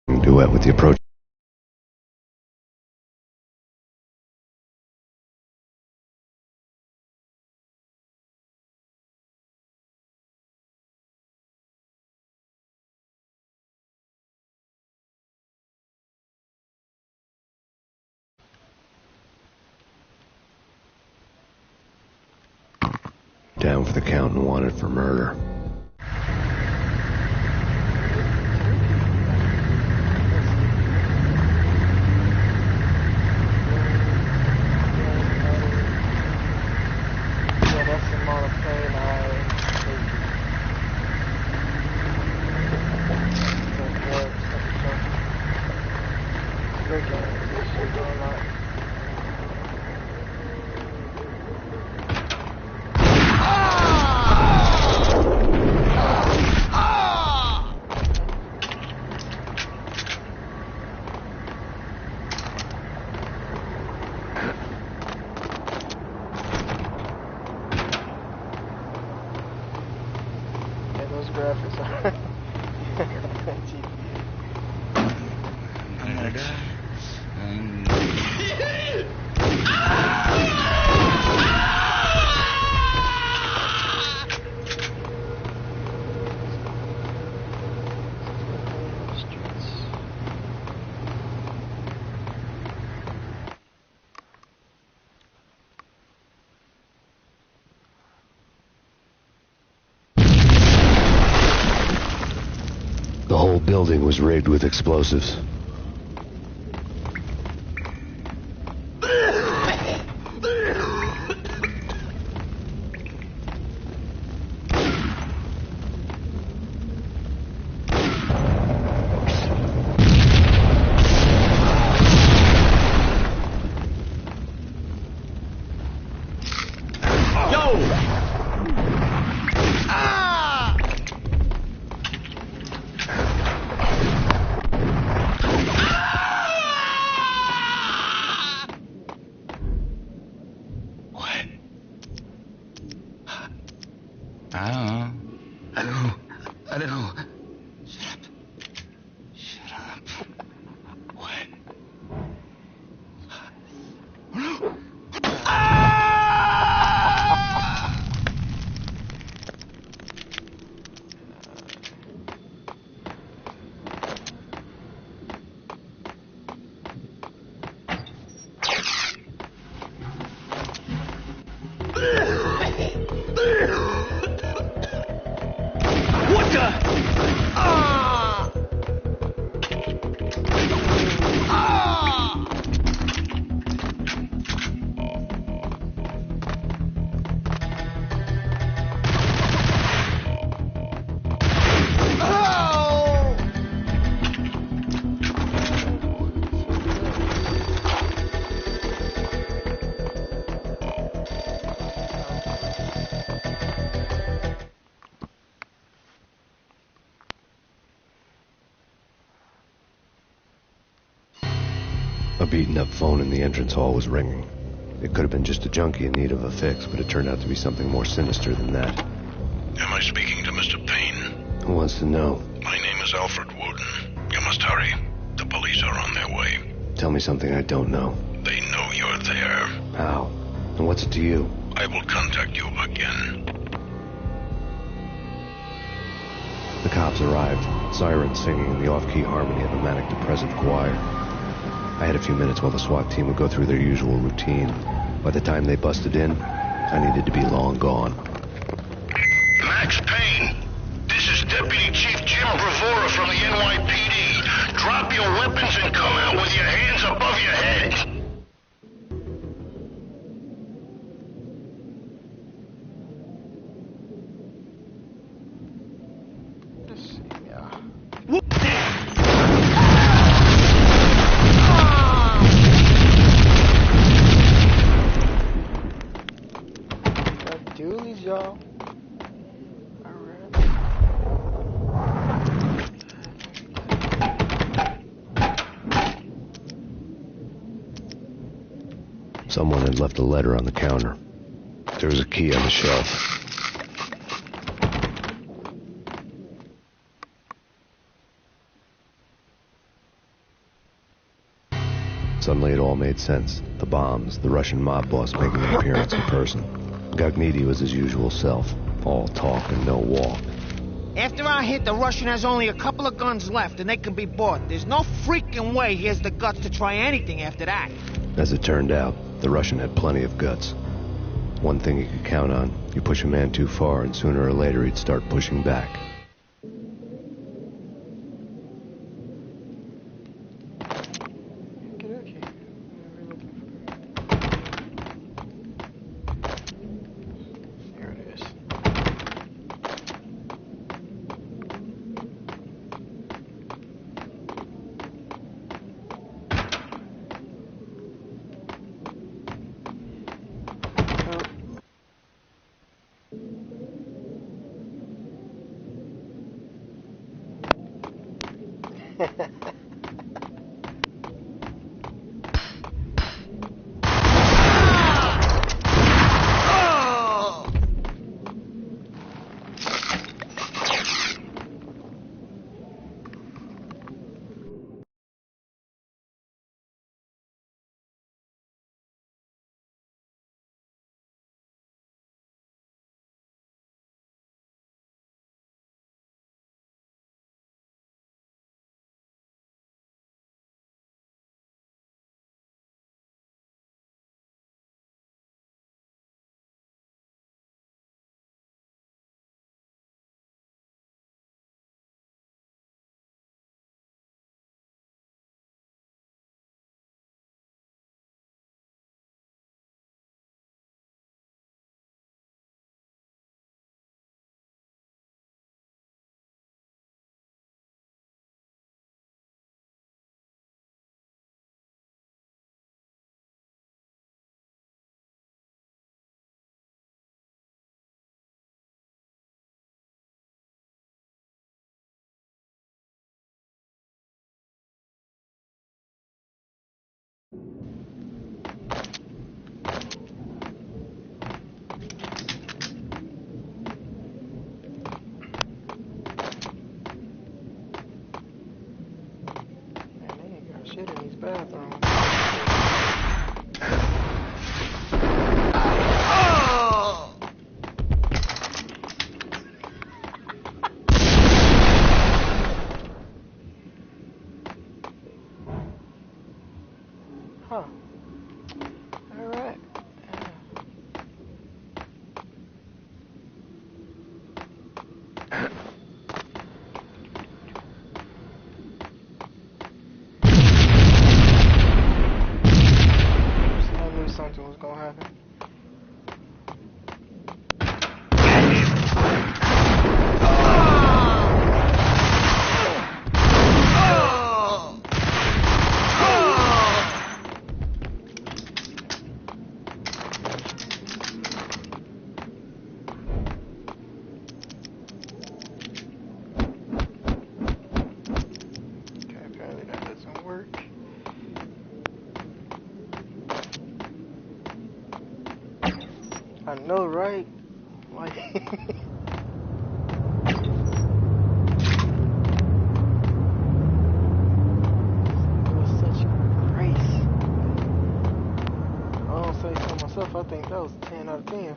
Duet with the approach. Down for the count and wanted for murder. The whole building was rigged with explosives. I don't know. Shut up. Shut up. When? What the? A beaten-up phone in the entrance hall was ringing. It could have been just a junkie in need of a fix, but it turned out to be something more sinister than that. Am I speaking to Mr. Payne? Who wants to know? My name is Alfred Woden. You must hurry. The police are on their way. Tell me something I don't know. They know you're there. How? And what's it to you? I will contact you again. The cops arrived, sirens singing in the off-key harmony of a manic-depressive choir. I had a few minutes while the SWAT team would go through their usual routine. By the time they busted in, I needed to be long gone. Max Payne, this is Deputy Chief Jim Bravura from the NYPD. Drop your weapons and come out with your hands above your head. Doolies, y'all. Someone had left a letter on the counter. There was a key on the shelf. Suddenly it all made sense. The bombs, the Russian mob boss making an appearance in person. Gagniti was his usual self. All talk and no walk. After our hit, the Russian has only a couple of guns left, and they can be bought. There's no freaking way he has the guts to try anything after that. As it turned out, the Russian had plenty of guts. One thing you could count on, you push a man too far and sooner or later he'd start pushing back. shit in these bathrooms. Huh. Alright. I knew something was gonna happen. I know, right? Like, it was such grace. I don't say so myself. I think that was a 10 out of 10.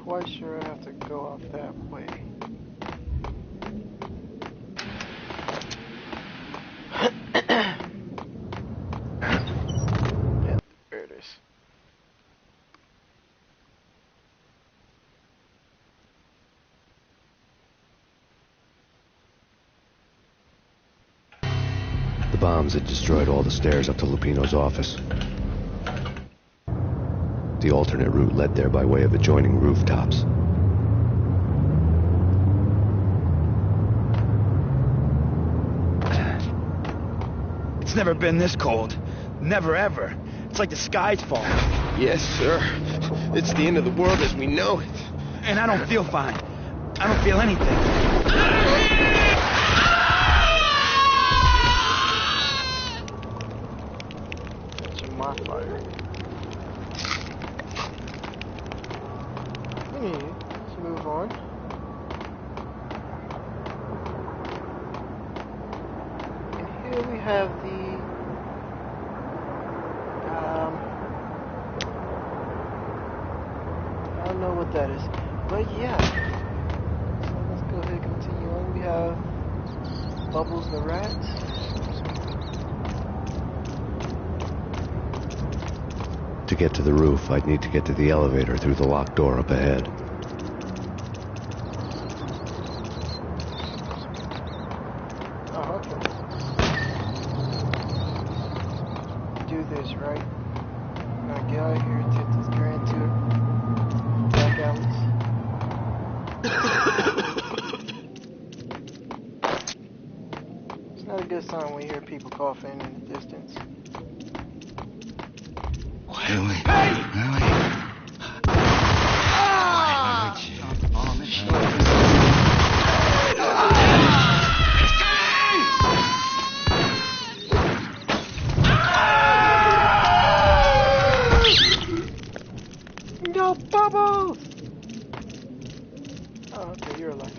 Quite sure I have to go out that way. Yeah, there it is. The bombs had destroyed all the stairs up to Lupino's office. The alternate route led there by way of adjoining rooftops. It's never been this cold. Never ever. It's like the sky's falling. Yes, sir. It's the end of the world as we know it. And I don't feel fine. I don't feel anything. That's my fire. Let's move on. And here we have the I don't know what that is, but yeah. So let's go ahead and continue on. We have Bubbles the rat. To get to the roof, I'd need to get to the elevator through the locked door up ahead. Oh, okay. Do this, right? Now get out of here and take this grand tour. Back alleys. It's not a good sign when you hear people coughing in the distance. No, Bubbles! Oh, okay, you're alive.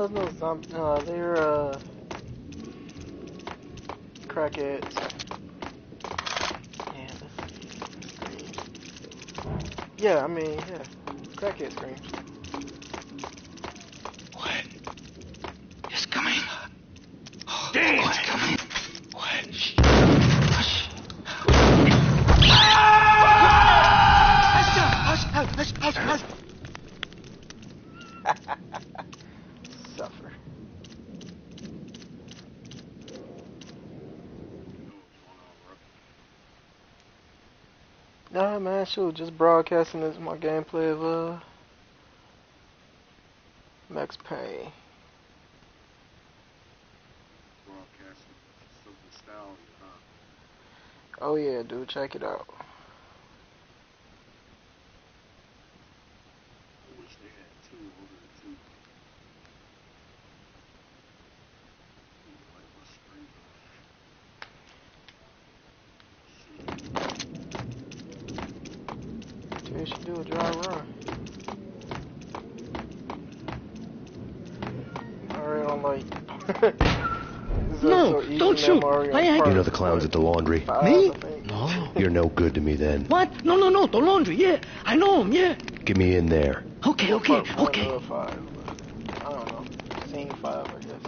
There's no zombie. No, they're crackheads. Yeah, I mean, yeah, crackhead screams. What? It's coming. Damn! It's coming. What? Hush. Suffer. Nah, man, shoot, just broadcasting this my gameplay of Max Payne. Broadcasting some nostalgia, huh? Oh yeah, dude, check it out. I wish they had two over the two. Like my screen. You should do a dry run. Alright, I'm like. No, don't shoot. You know the clowns at the laundry? Me? No. You're no good to me then. What? No, the laundry, yeah. I know him, yeah. Get me in there. Okay. I don't know. Scene 5, I guess.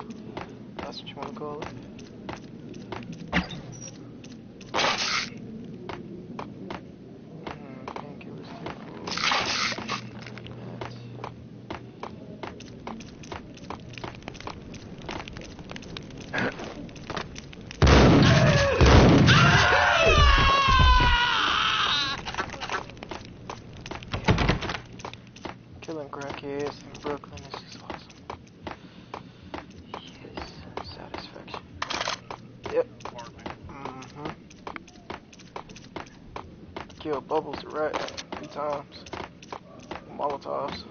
That's what you want to call it. Killing crackheads in Brooklyn is just awesome. Yes, satisfaction. Yep. Killed Bubbles the rat 3 times. Molotovs.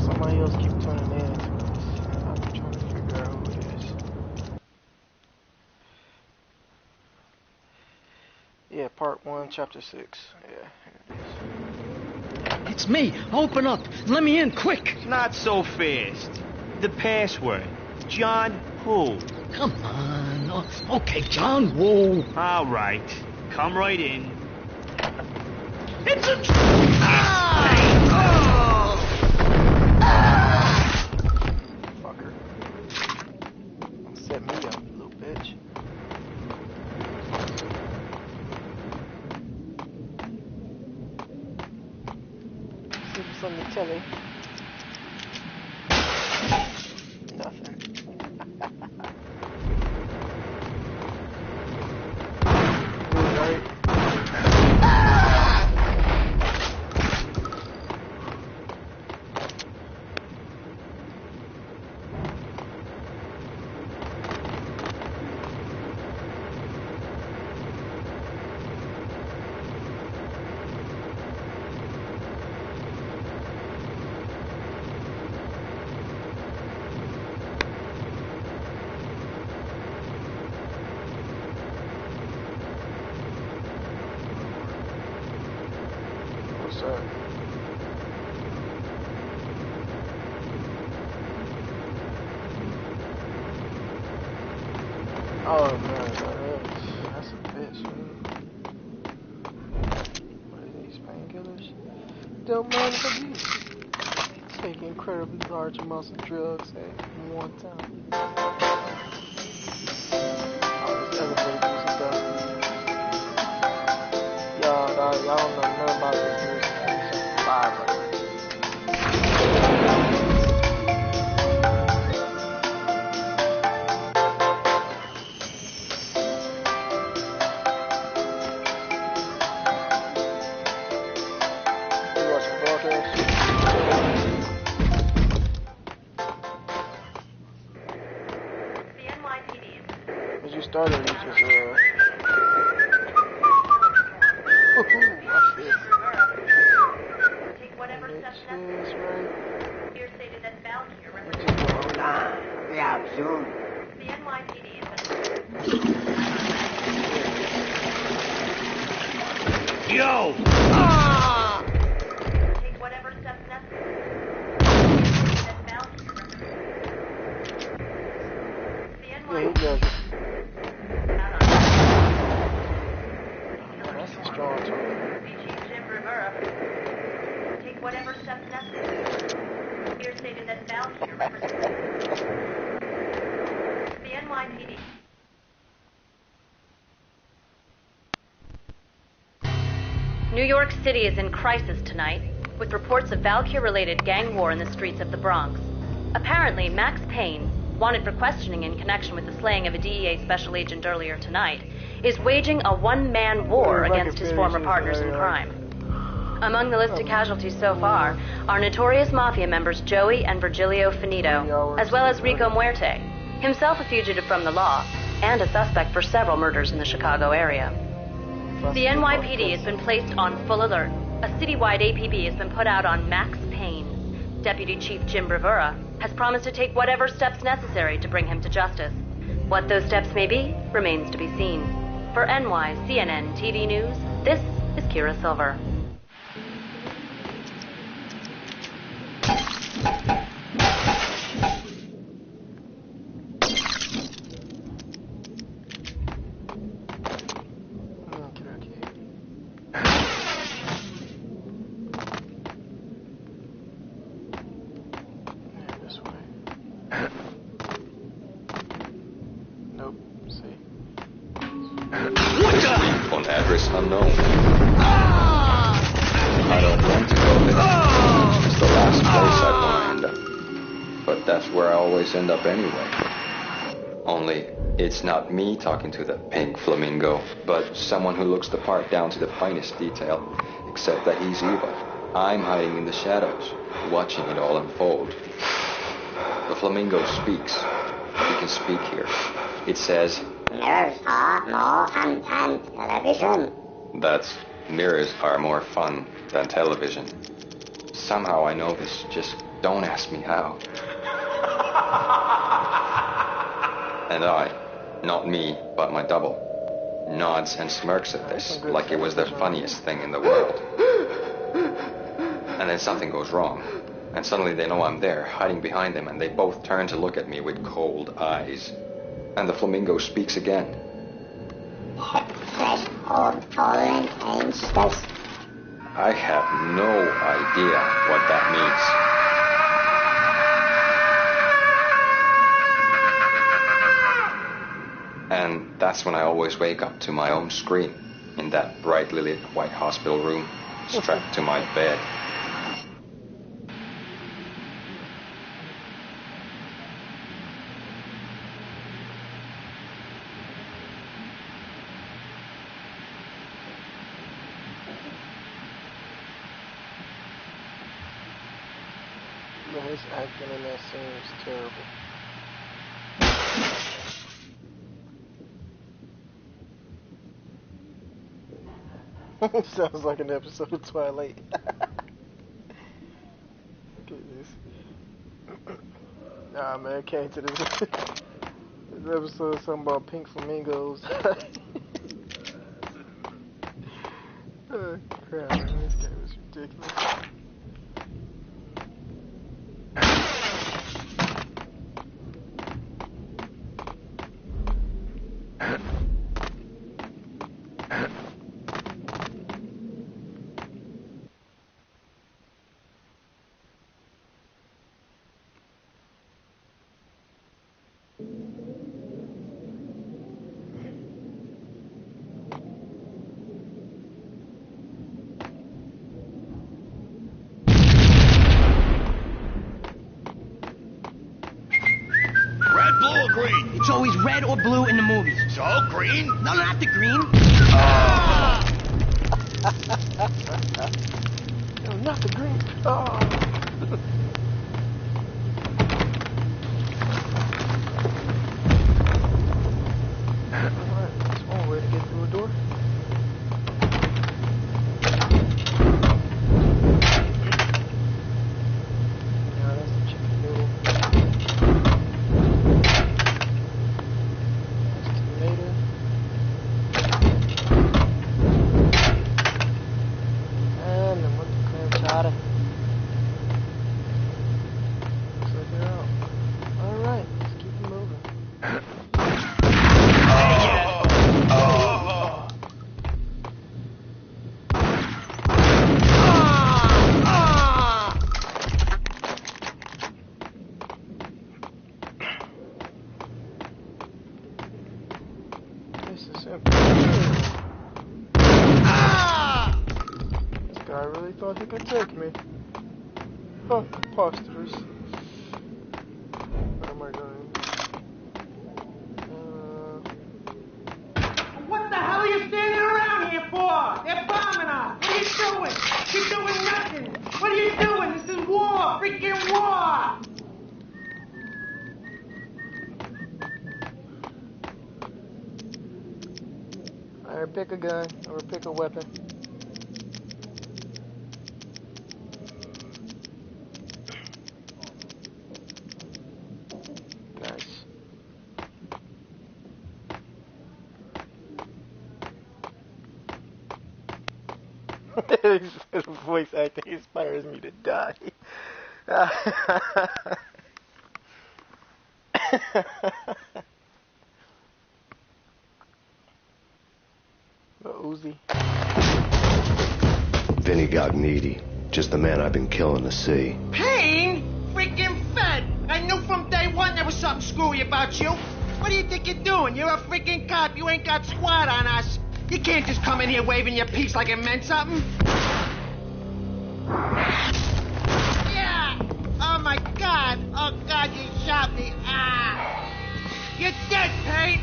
Somebody else keep tuning in. I'm trying to figure out who it is. Yeah, part 1, chapter 6. Yeah, here it is. It's me. Open up. Let me in, quick. Not so fast. The password. John who? Come on. Okay, John Woo. All right. Come right in. It's a... Fucker. Set me up, you little bitch. Give me something to tell me. Nothing. Right. What's that? Oh man, that's a bitch, man. What are these painkillers? Don't mind if I do. Take incredibly large amounts of drugs at one time. Oh, this elevator music stuff. Y'all don't know nothing about this music. It's just live right now. You watching broadcast? Did you start or you just watch this. Take whatever steps This necessary. right. Here stated that Valkyrie Which represents is Yeah, soon. the NYPD is Yo! Take whatever steps necessary. The Yeah, he NYPD. does it. That's a strong tone. Chief Jim Rivera. Take whatever steps necessary. Here stated that Valkyrie represents the NYPD. New York City is in crisis tonight, with reports of Valkyrie-related gang war in the streets of the Bronx. Apparently, Max Payne, wanted for questioning in connection with the slaying of a DEA special agent earlier tonight, is waging a one-man war against his former partners in crime. Among the listed casualties so far are notorious mafia members Joey and Virgilio Finito, as well as Rico Muerte, himself a fugitive from the law, and a suspect for several murders in the Chicago area. The NYPD has been placed on full alert. A citywide APB has been put out on Max Payne. Deputy Chief Jim Rivera has promised to take whatever steps necessary to bring him to justice. What those steps may be remains to be seen. For NYCNN TV News, this is Kira Silver. On address unknown. I don't want to go there. It's the last place I want to end up. But that's where I always end up anyway. Only, it's not me talking to the pink flamingo, but someone who looks the part down to the finest detail, except that he's evil. I'm hiding in the shadows, watching it all unfold. The flamingo speaks. He can speak here. It says, Mirrors are more fun than television. that's mirrors are more fun than television. Somehow I know this, just don't ask me how. And I, not me, but my double, nods and smirks at this like it was the funniest thing in the world. And then something goes wrong, and suddenly they know I'm there, hiding behind them, and they both turn to look at me with cold eyes. And the flamingo speaks again. Threshold tolerant angels. I have no idea what that means. And that's when I always wake up to my own scream in that brightly lit white hospital room, strapped to my bed. No, his acting in that scene is terrible. Sounds like an episode of Twilight. Look at this. Nah, man, I came to this. This episode is something about pink flamingos. Oh, crap, man, this game is ridiculous. Red, blue, or green? It's always red or blue in the movies. So, green? No, not the green. No, not the green. Oh. Alright, that's one way to get through a door. Yeah, that's the chicken noodle. That's tomato. This guy really thought he could take me. Huh, preposterous. Where am I going? What the hell are you standing around here for? They're bombing us. What are you doing? You're doing nothing. What are you doing? This is war. Freaking war. Alright, pick a gun or pick a weapon. Nice. His voice acting inspires me to die. Uzi. Vinny Gognitti, just the man I've been killing to see. Payne? Freaking fed. I knew from day one there was something screwy about you. What do you think you're doing? You're a freaking cop. You ain't got squat on us. You can't just come in here waving your piece like it meant something. Yeah. Oh my God. Oh God, you shot me. Ah. You're dead, Payne.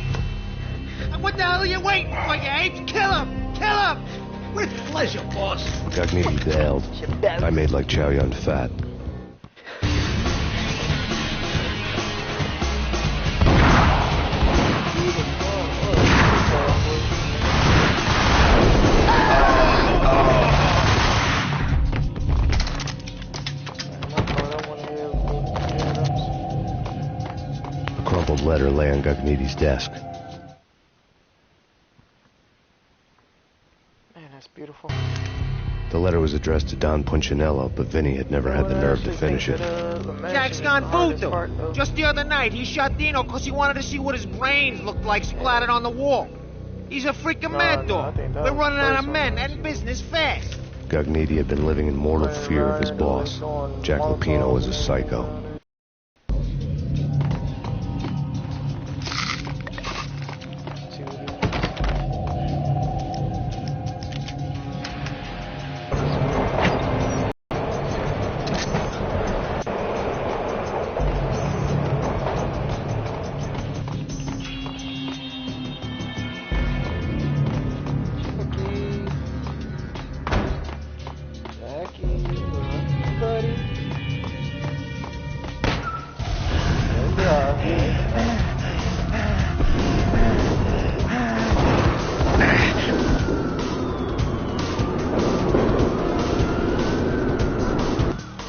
What the hell are you waiting for, you apes? Kill him! Kill him! With pleasure, boss. Gognitti bailed. I made like Chow Yun Fat. A crumpled letter lay on Gognitti's desk. Beautiful. The letter was addressed to Don Punchinello, but Vinny had never had the nerve to finish it. Jack's gone voodoo. Just the other night, he shot Dino because he wanted to see what his brains looked like splattered on the wall. He's a freaking mad dog. We're running out of men and business fast. Gognitti had been living in mortal fear of his boss. Jack Lupino was a psycho.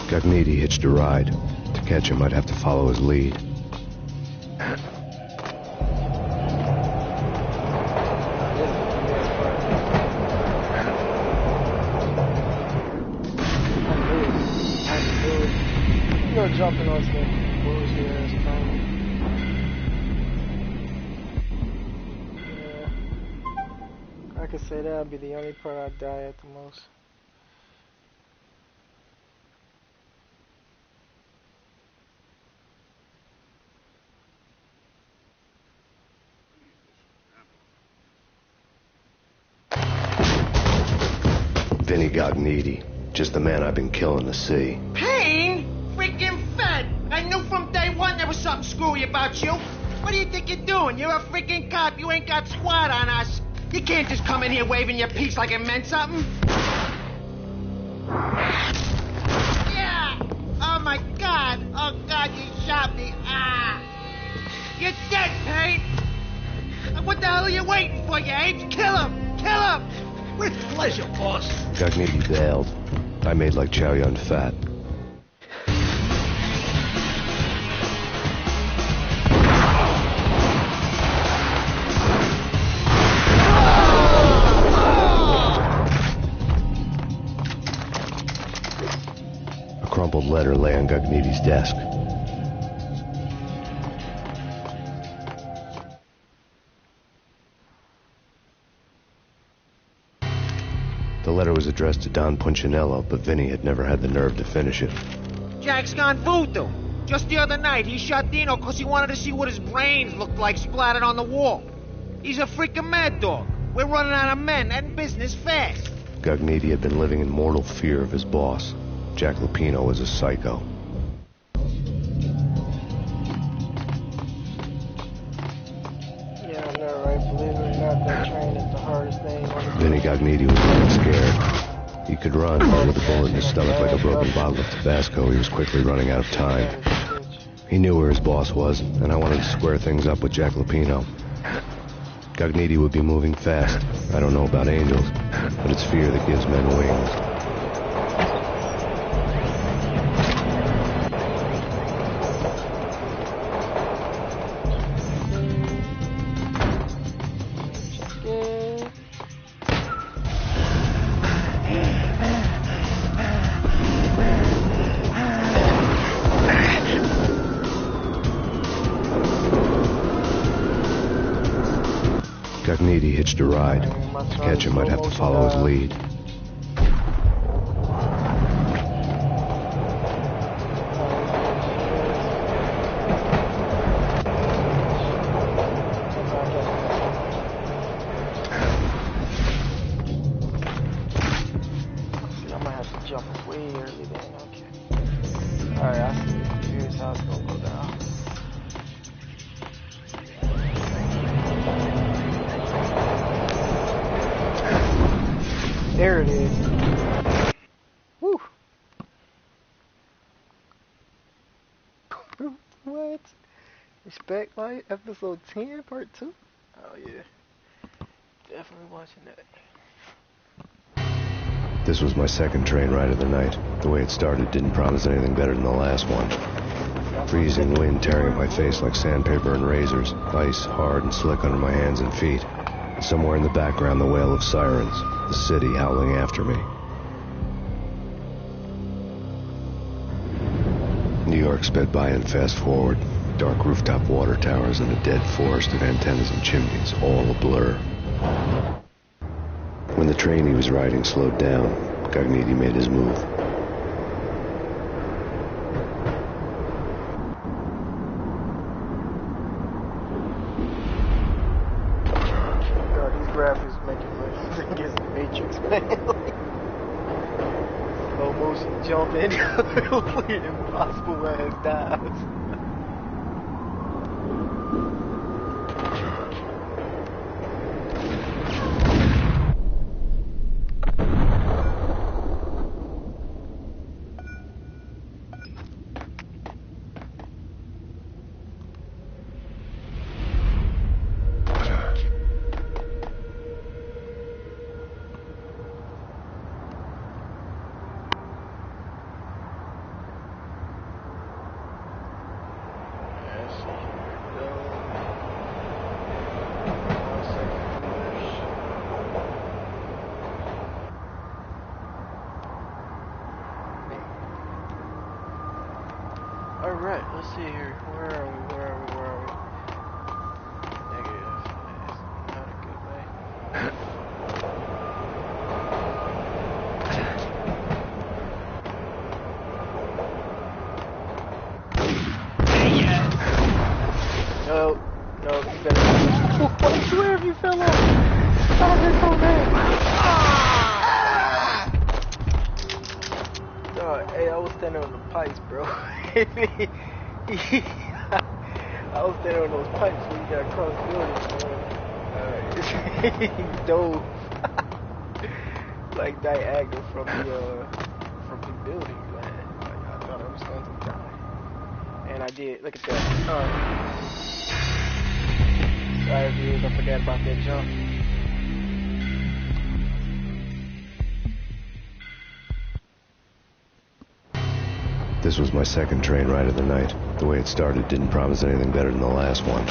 Gognitti hitched a ride. To catch him, I'd have to follow his lead. You're jumping on some bullshit ass phone. Yeah. I could say that'd be the only part I'd die at the most. Vinny Gognitti, just the man I've been killing to see. Payne? Freaking fed. I knew from day one there was something screwy about you. What do you think you're doing? You're a freaking cop. You ain't got squat on us. You can't just come in here waving your piece like it meant something. Yeah. Oh my God. Oh God, you shot me. Ah. You're dead, Payne. What the hell are you waiting for, you apes? Kill him. Kill him. With pleasure, boss. Gognitti bailed. I made like Chow Yun Fat. A crumpled letter lay on Gognitti's desk. The letter was addressed to Don Punchinello, but Vinny had never had the nerve to finish it. Jack's gone voodoo. Just the other night, he shot Dino because he wanted to see what his brains looked like splattered on the wall. He's a freaking mad dog. We're running out of men and business fast. Gugnetti had been living in mortal fear of his boss. Jack Lupino was a psycho. Yeah, I know, right? Believe it or not, that train is the hardest thing on the Vinny Gugnetti was really scared. He could run, but with a bullet in his stomach like a broken bottle of Tabasco, he was quickly running out of time. He knew where his boss was, and I wanted to square things up with Jack Lupino. Gugnetti would be moving fast. I don't know about angels, but it's fear that gives men wings. Gugnetti hitched a ride. To catch him, I'd have to follow his lead. See, I might have to jump way early then. Okay. Alright, I see. Here's how it's gonna go down. There it is. Woo. What? Respect Light, episode 10, part 2? Oh yeah. Definitely watching that. This was my second train ride of the night. The way it started didn't promise anything better than the last one. Freezing wind tearing at my face like sandpaper and razors, ice hard and slick under my hands and feet. And somewhere in the background, the wail of sirens, the city howling after me. New York sped by in fast forward. Dark rooftop water towers and a dead forest of antennas and chimneys, all a blur. When the train he was riding slowed down, Gugnetti made his move. God, these graphics make it look like it's the Matrix, man. Slow motion jumping. Complete impossible ass dives. Alright, let's see here. Where are we? Negative. That's not a good way. No, you better. I swear if you fell off. Oh, that's so bad. Hey, I was standing on the pipes, bro. I was standing on those pipes when you got across buildings, man. He dove like diagonal from the building, man. Like, I thought I was going to die, and I did. Look at that. Sorry, viewers, I forgot about that jump. This was my second train ride of the night. The way it started didn't promise anything better than the last one.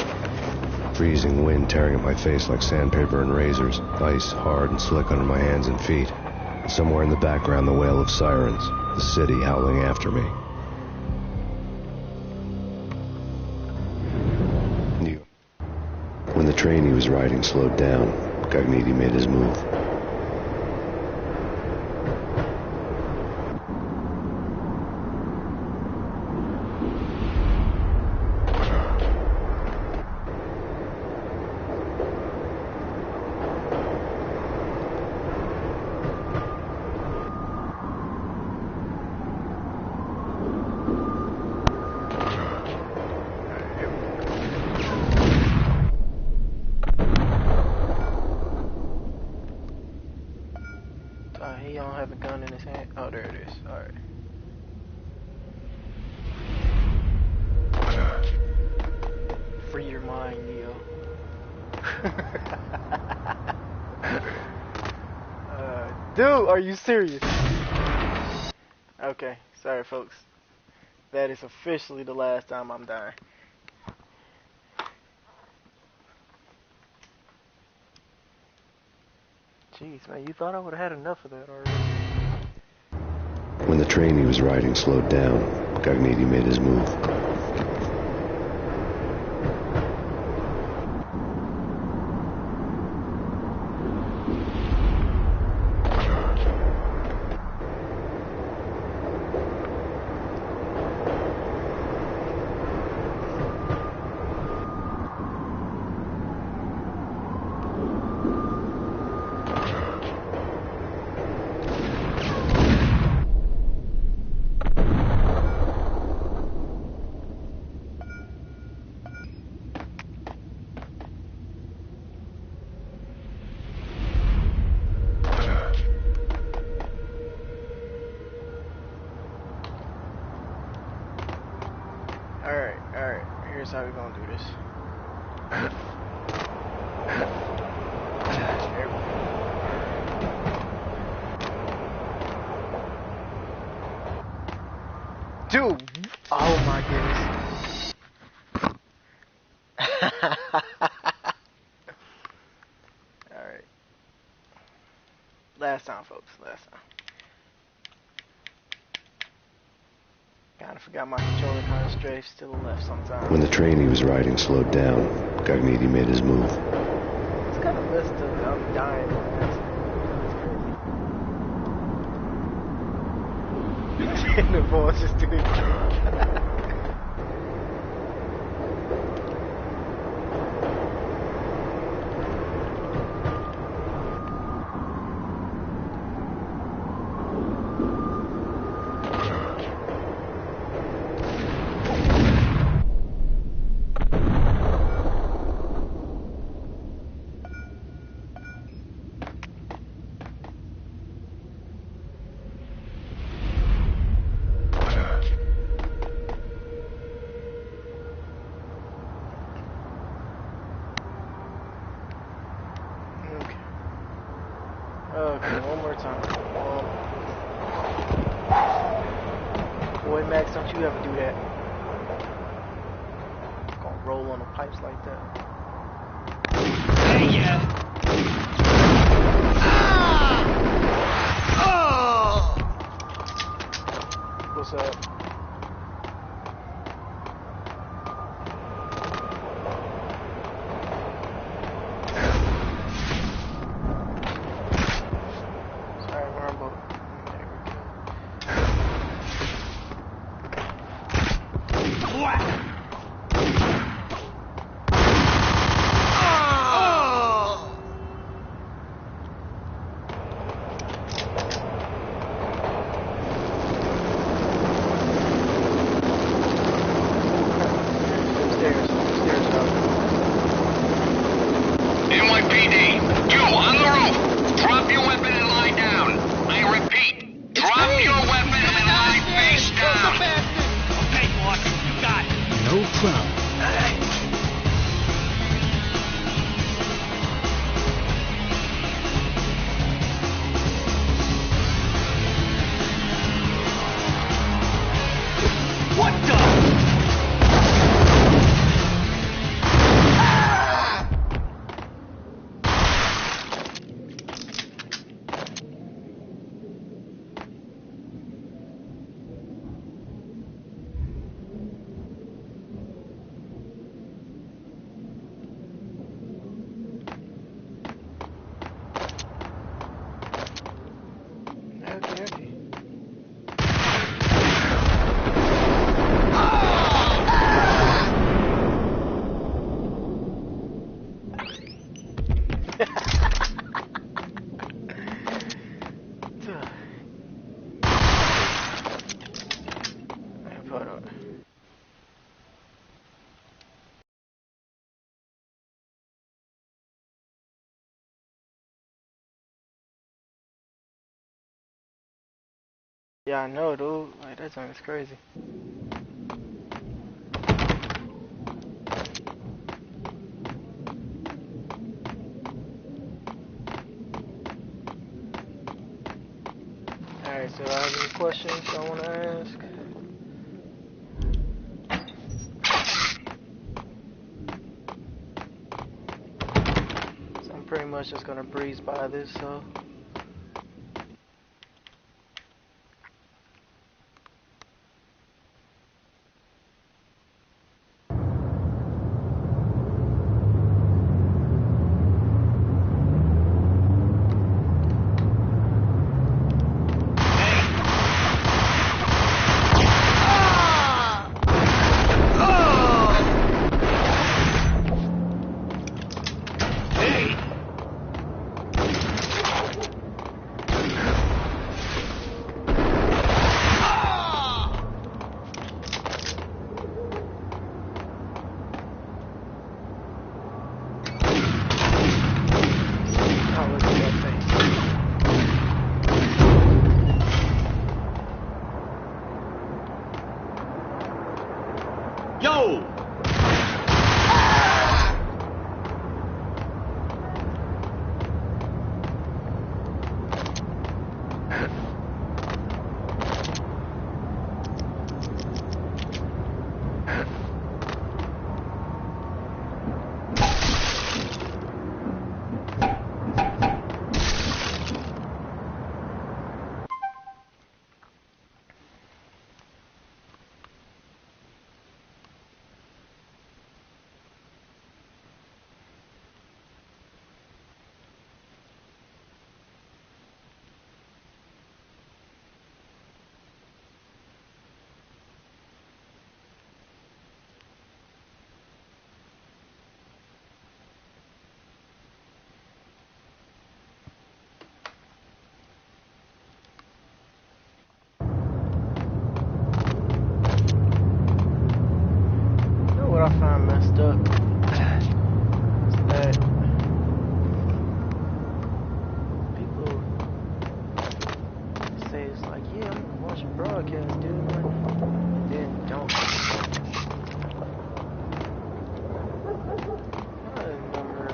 Freezing wind tearing at my face like sandpaper and razors, ice hard and slick under my hands and feet. And somewhere in the background, the wail of sirens, the city howling after me. When the train he was riding slowed down, Gugnetti made his move. have a gun in his hand? Oh, there it is. Alright. Free your mind, Neo. Dude, are you serious? Okay, sorry folks. That is officially the last time I'm dying. Jeez, man, you thought I would have had enough of that already. When the train he was riding slowed down, Gognitti made his move. Alright, here's how we're gonna do this. Dude! Oh my goodness. Alright. Last time, folks. Last time. Kinda forgot my controller kinda strafes to the left sometimes. When the train he was riding slowed down, Gognitti made his move. It's kinda messed up that I'm dying on accident. It's crazy. And the voice is doing Okay, one more time. Boy, Max, don't you ever do that. Gonna roll on the pipes like that. Hey, yeah. What's up? NYPD, you on the roof. Drop your weapon and lie down. I repeat, drop your weapon and lie face down. Okay, boss, you got it. No problem. What the? Yeah, I know, dude. Like, that sounds crazy. Alright, so I have any questions I want to ask? So I'm pretty much just gonna breeze by this, so. Yo! What I find messed up is that people say it's like, yeah, I'm gonna watch a broadcast, dude, and then don't. I remember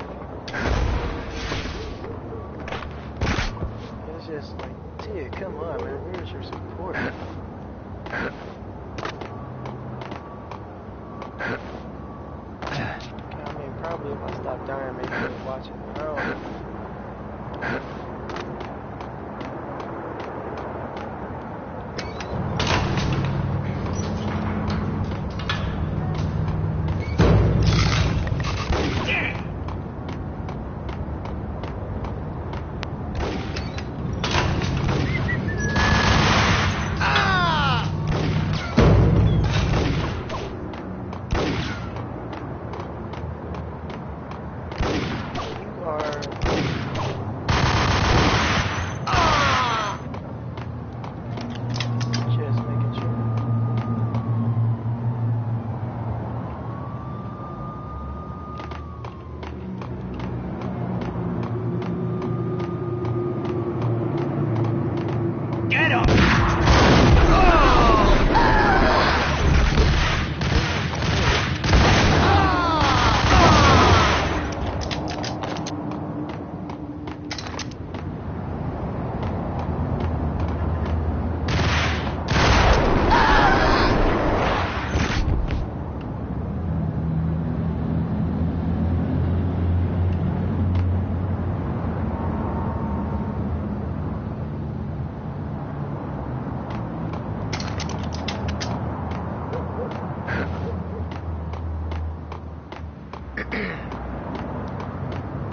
it's just like, dude, come on, man, where's your support? Probably if I stop dying, maybe I'll watch it. I don't know.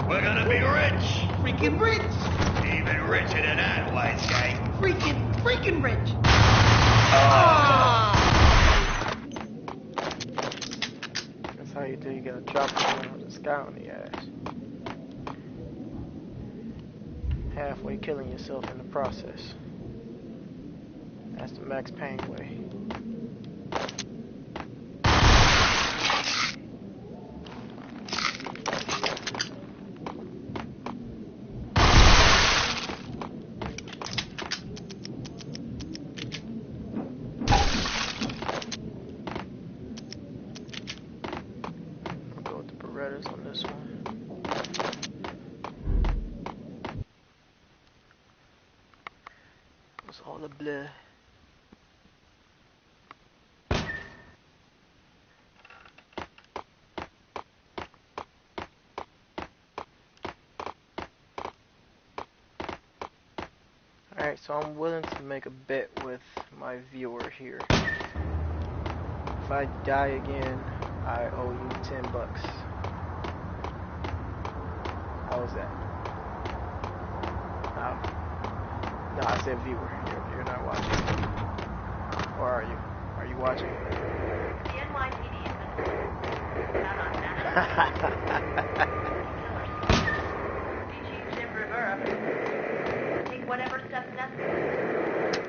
We're gonna be rich. Freaking rich. Even richer than that, wise guy. Freaking rich. That's how you do. You gotta drop it down with the sky on the ass. Halfway killing yourself in the process. That's the Max Payne way. blah blah. Alright, so I'm willing to make a bet with my viewer here. If I die again, I owe you $10. How was that? No, I said viewer. You're not watching. Or are you? Are you watching? The NYPD has been out on that. Chief Jim Rivera. Take whatever steps necessary.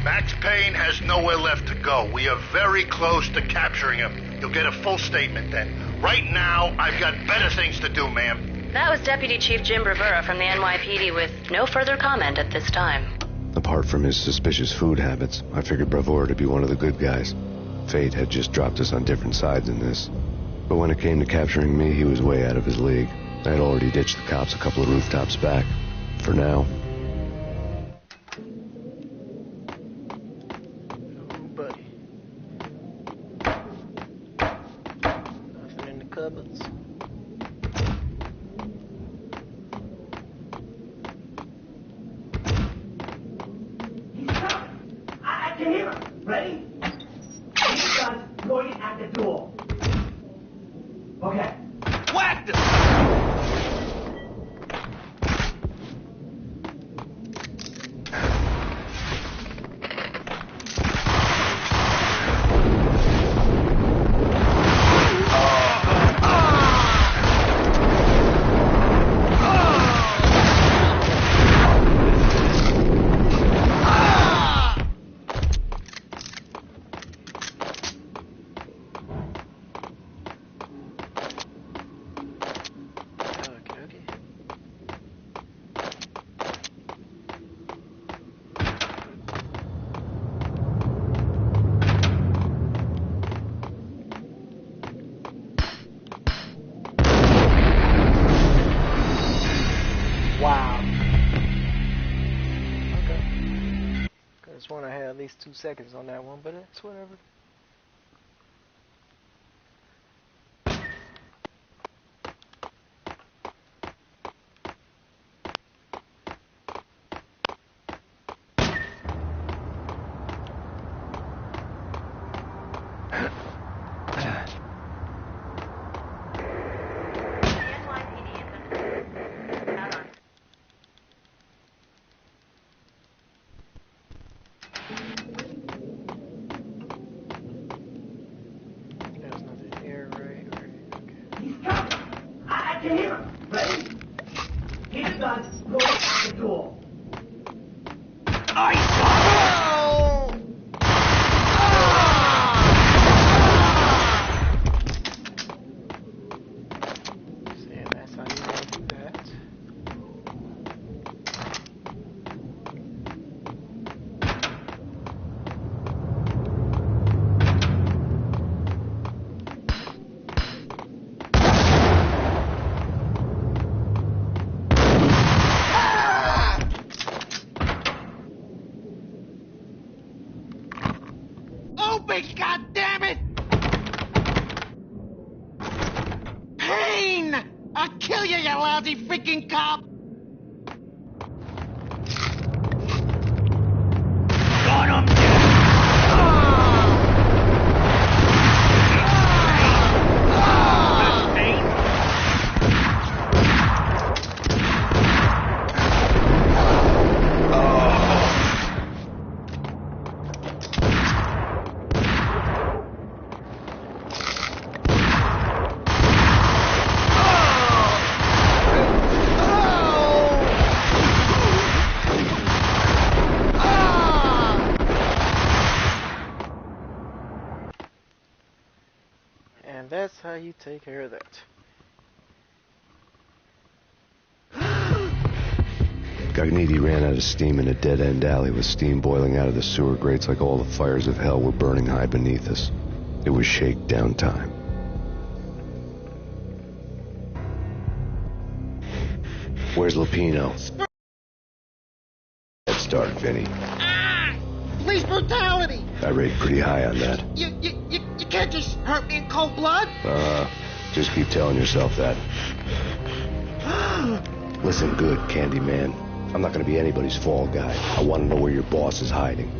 Max Payne has nowhere left to go. We are very close to capturing him. You'll get a full statement then. Right now, I've got better things to do, ma'am. That was Deputy Chief Jim Rivera from the NYPD with no further comment at this time. Apart from his suspicious food habits, I figured Bravura to be one of the good guys. Fate had just dropped us on different sides in this. But when it came to capturing me, he was way out of his league. I had already ditched the cops a couple of rooftops back. For now. Oh, buddy. Nothing in the cupboards. I can hear him. Ready? These guns pointed at the door. Okay. Whack them! Wow. Okay. Could have sworn I had at least 2 seconds on that one, but it's whatever. I can hear him. Ready? These guns pointed at the door. See, that's how you want to do that. Open, goddammit! Payne! I'll kill you, you lousy freaking cop! Got him! And that's how you take care of that. Gagniti ran out of steam in a dead-end alley with steam boiling out of the sewer grates like all the fires of hell were burning high beneath us. It was shakedown time. Where's Lupino? Head start, Vinny. Police brutality! I rate pretty high on that. You can't just hurt me in cold blood. Just keep telling yourself that. Listen good, Candyman. I'm not gonna be anybody's fall guy. I want to know where your boss is hiding.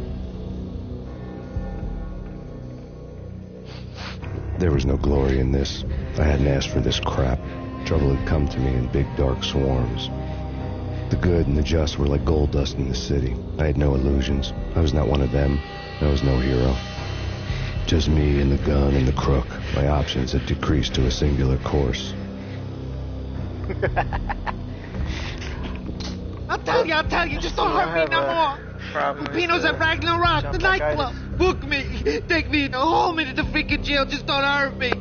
There was no glory in this. I hadn't asked for this crap. Trouble had come to me in big dark swarms. The good and the just were like gold dust in the city. I had no illusions. I was not one of them. I was no hero. Just me and the gun and the crook. My options had decreased to a singular course. I'll tell you, just don't hurt me no more. Lupino's at Ragnarok, the nightclub. Book me, take me, hold me to the freaking jail, just don't hurt me.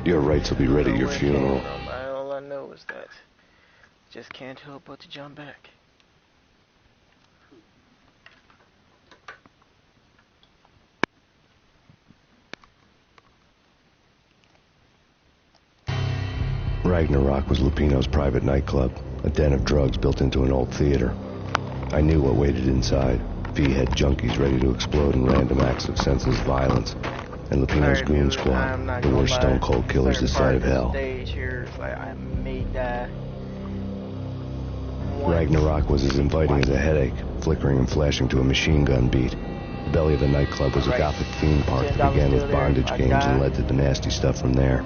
Your rights will be ready at your funeral. All I know is that just can't help but to jump back. Ragnarok was Lupino's private nightclub, a den of drugs built into an old theater. I knew what waited inside. V had junkies ready to explode in random acts of senseless violence. And Lupino's goon squad, the worst stone-cold killers this side of hell. Ragnarok was as inviting as a headache, flickering and flashing to a machine gun beat. The belly of the nightclub was a gothic theme park that began with bondage games and led to the nasty stuff from there.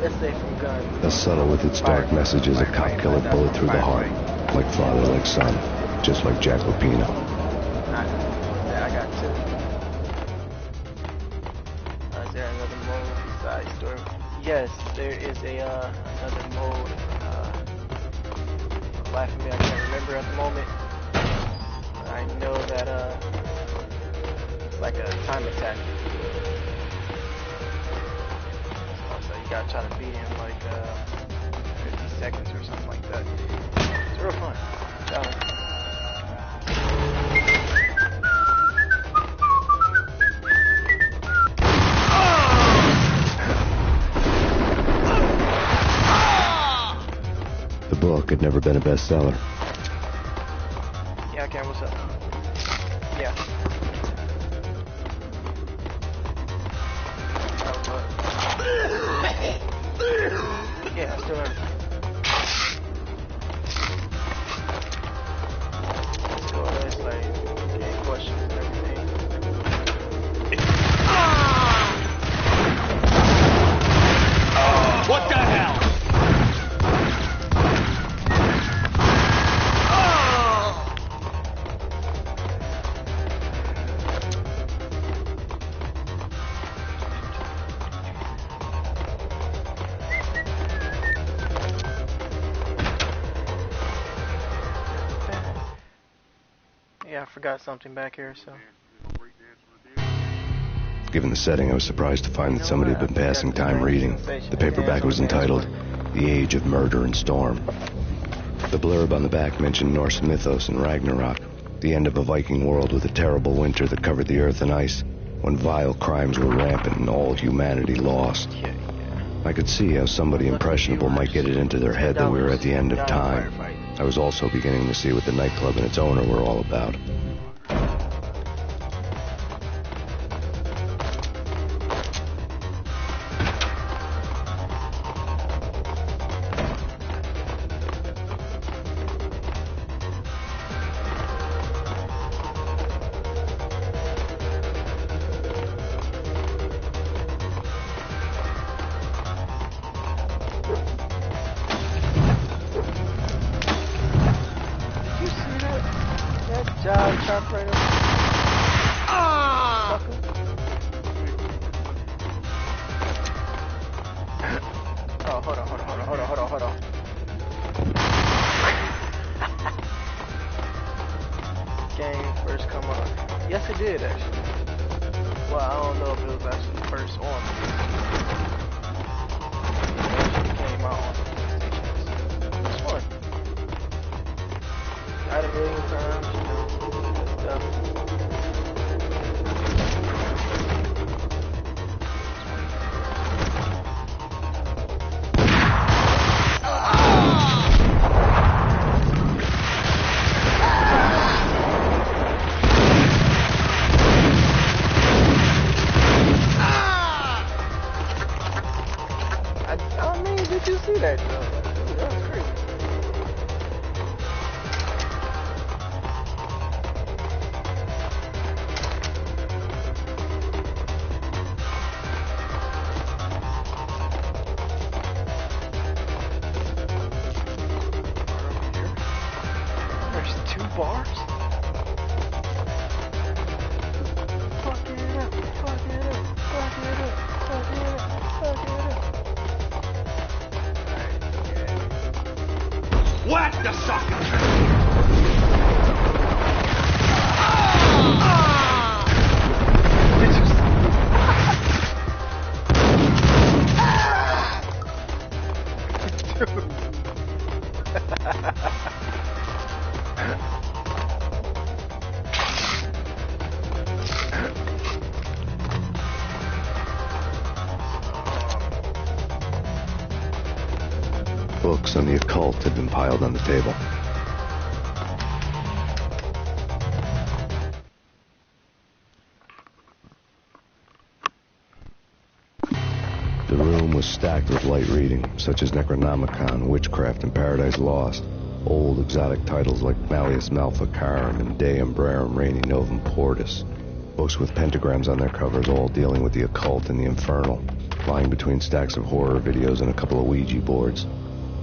Let's say from gun. As subtle with its dark message as a cop killer bullet through the heart. Like father, like son. Just like Jack Lupino. I got two. Is there another mode besides story? Yes, there is another mode. Life of me, I can't remember at the moment. I know that it's like a time attack. So you gotta try to beat him like 50 seconds or something like that. It's real fun. The book had never been a bestseller. Yeah, okay, what's up? Yeah. Yeah, I still remember. So it's like any questions and everything. What the hell? Yeah, I forgot something back here, so. Given the setting, I was surprised to find that somebody had been passing time reading. The paperback was entitled, The Age of Murder and Storm. The blurb on the back mentioned Norse mythos and Ragnarok, the end of a Viking world with a terrible winter that covered the earth in ice, when vile crimes were rampant and all humanity lost. I could see how somebody impressionable might get it into their head that we were at the end of time. I was also beginning to see what the nightclub and its owner were all about. Chop right up. Oh, hold on. Game first come on. Yes, it did actually. Well, I don't know if it was actually first on. It actually came out on the PlayStation. It's fun. Died a million times, you know. Stuff. the sucker! Books on the occult had been piled on the table. The room was stacked with light reading, such as Necronomicon, Witchcraft, and Paradise Lost. Old exotic titles like Malleus Maleficarum and De Umbrarum Reini Novum Portus. Books with pentagrams on their covers, all dealing with the occult and the infernal. Lying between stacks of horror videos and a couple of Ouija boards.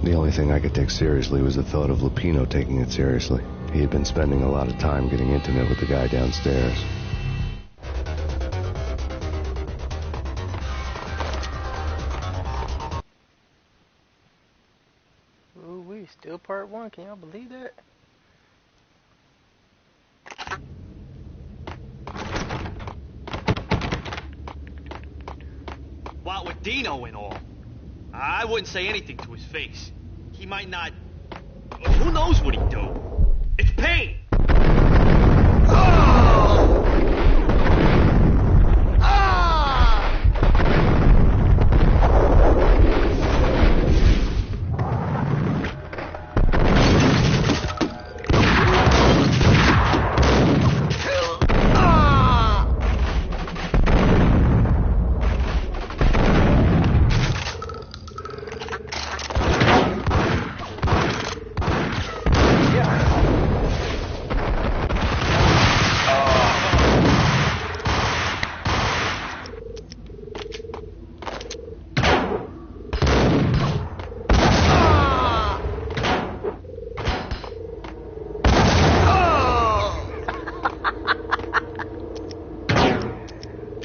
The only thing I could take seriously was the thought of Lupino taking it seriously. He had been spending a lot of time getting intimate with the guy downstairs. Ooh-wee, still part 1, can y'all believe that? What with Dino and all, I wouldn't say anything to his face. He might not... Who knows what he'd do? It's Payne!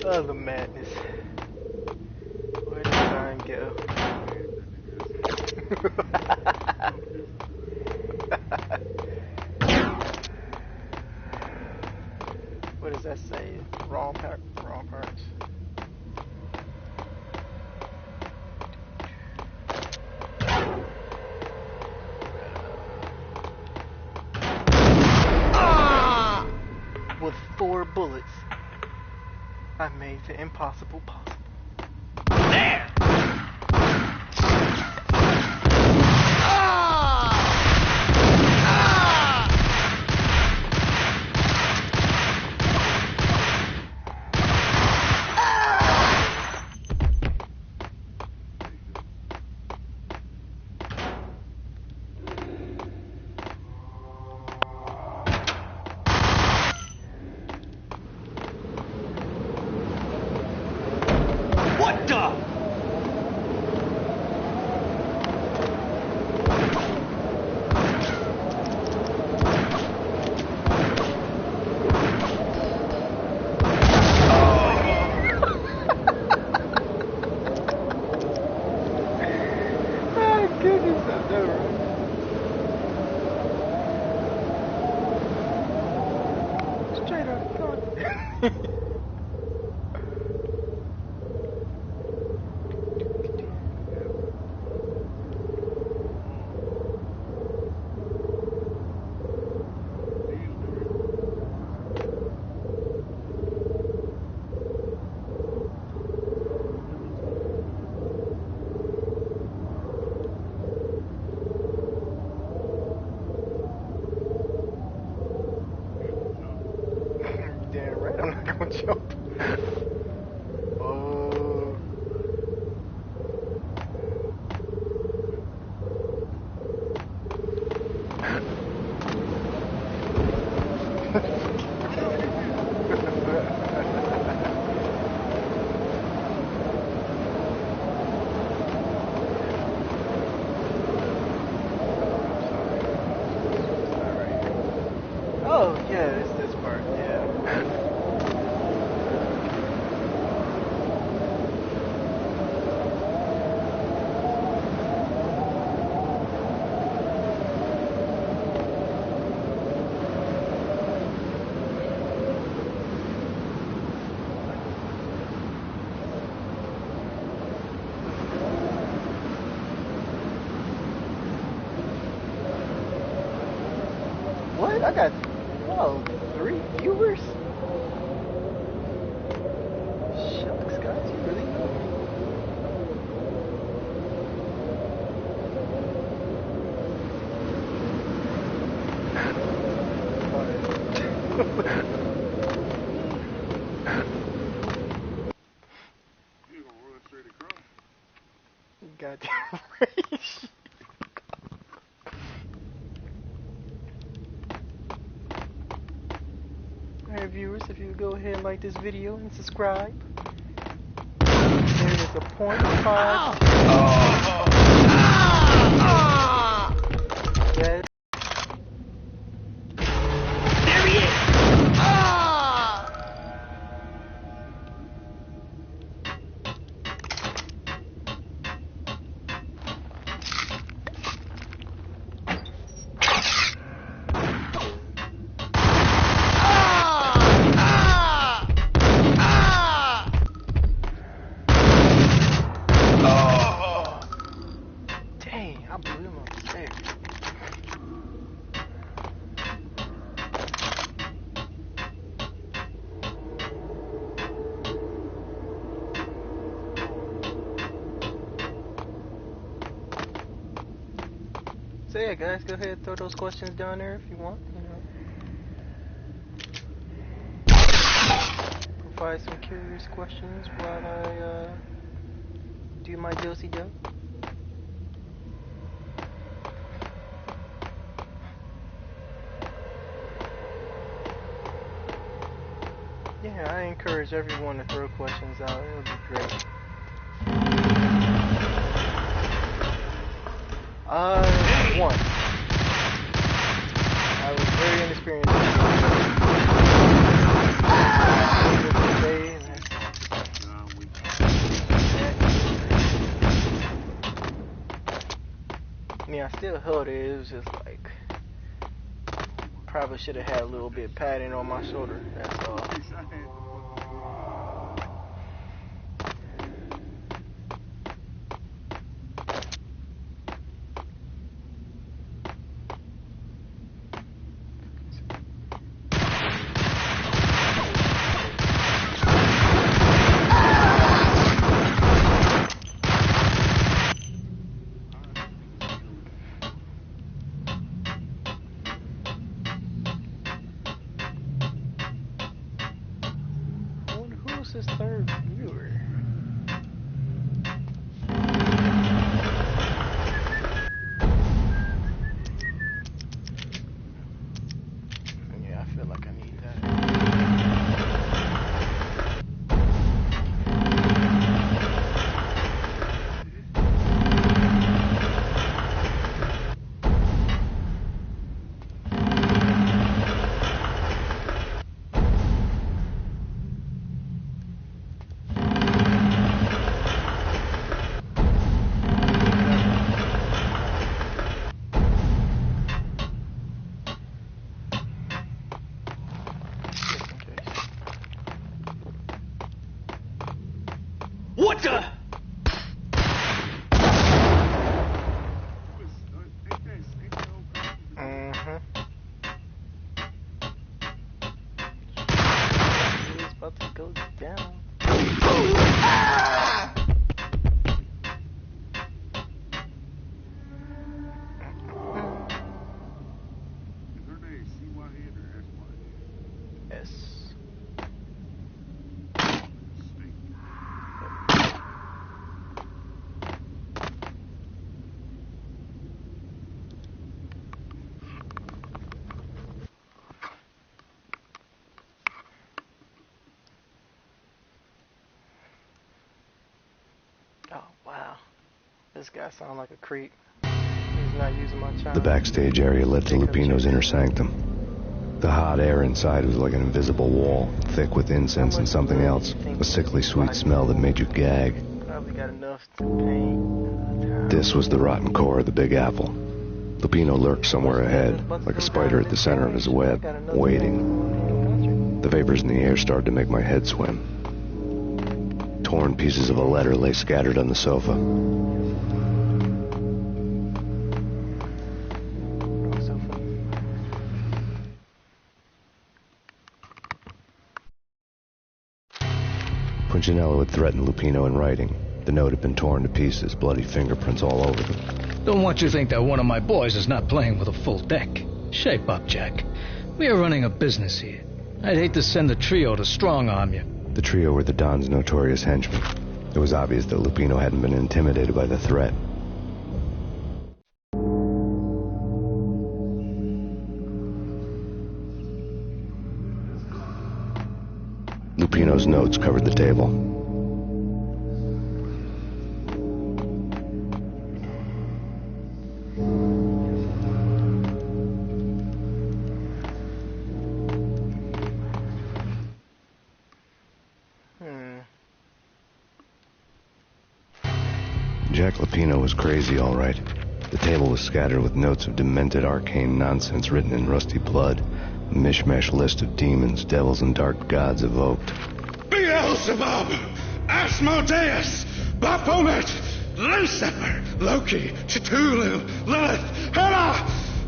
Oh, the madness. Where did time go? What does that say? Wrong parts. With 4 bullets, I made the impossible possible. There! What the? Oh goodness, I know, right? Straight up thought. Damn right, I'm not gonna jump. Oh. Oh, yeah, it's this part, yeah. I got, whoa, 3 viewers? Shucks, guys, you really know me. Goddamn right. Alright, viewers, if you would go ahead and like this video and subscribe. There is a 0.5. That There he is! dang, I blew him upstairs. So yeah, guys, go ahead and throw those questions down there if you want, you know. Provide some curious questions while I do my do-si-do. Yeah, I encourage everyone to throw questions out. It would be great. One. I was very inexperienced. I mean, I still held it. It was just like probably should have had a little bit of padding on my shoulder. That's all. Who's his third viewer? Yeah, I feel like I need that. What the? It's about to go down. Yes. Oh, wow. This guy sounds like a creep. He's not using my channel. The backstage area led to Lupino's inner sanctum. The hot air inside was like an invisible wall, thick with incense and something else, a sickly sweet smell that made you gag. Probably got enough to paint. This was the rotten core of the Big Apple. Lupino lurked somewhere ahead, like a spider at the center of his web, waiting. The vapors in the air started to make my head swim. Torn pieces of a letter lay scattered on the sofa. Punchinello had threatened Lupino in writing. The note had been torn to pieces, bloody fingerprints all over them. Don't want you to think that one of my boys is not playing with a full deck. Shape up, Jack. We are running a business here. I'd hate to send the trio to strong-arm you. The trio were the Don's notorious henchmen. It was obvious that Lupino hadn't been intimidated by the threat. Lupino's notes covered the table. Jack Lupino was crazy, all right. The table was scattered with notes of demented arcane nonsense written in rusty blood. A mishmash list of demons, devils, and dark gods evoked. Beelzebub, Asmodeus, Baphomet, Lucifer, Loki, Cthulhu, Lilith, Hela,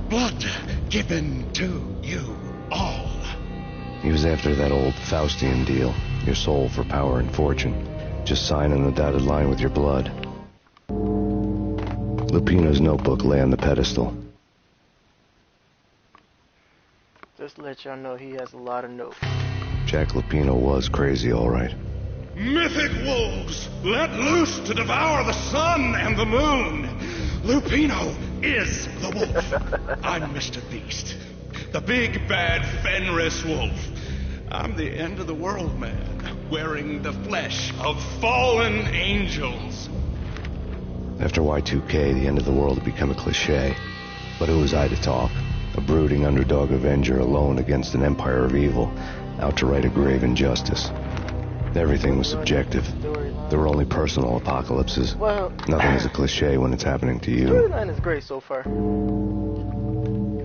blood given to you all. He was after that old Faustian deal. Your soul for power and fortune. Just sign on the dotted line with your blood. Lupino's notebook lay on the pedestal. Just to let y'all know, he has a lot of notes. Jack Lupino was crazy, all right. Mythic wolves, let loose to devour the sun and the moon. Lupino is the wolf. I'm Mr. Beast, the big bad Fenris wolf. I'm the end of the world man, wearing the flesh of fallen angels. After Y2K, the end of the world had become a cliché. But who was I to talk? A brooding underdog avenger alone against an empire of evil, out to right a grave injustice. Everything was subjective. There were only personal apocalypses. Well, nothing is a cliché when it's happening to you. The storyline is great so far. I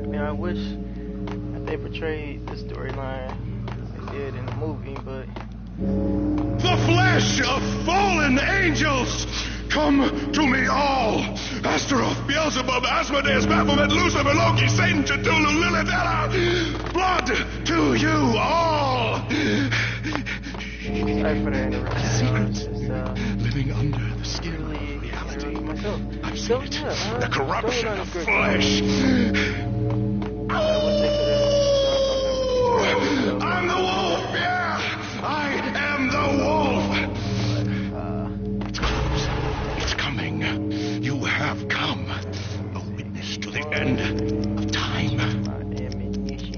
mean, I wish that they portrayed the storyline like they did in the movie, but... The flesh of fallen angels! Come to me all! Astaroth, Beelzebub, Asmodeus, Baphomet, Lucifer, Loki, Satan, Cthulhu, Lilith, Hela! Blood to you all! Sorry for the interruption. Living under the skin of reality. I've seen it. The corruption of flesh. I'm the wolf, yeah! I am the wolf! It's close. It's coming. You have come. A witness to the end of time.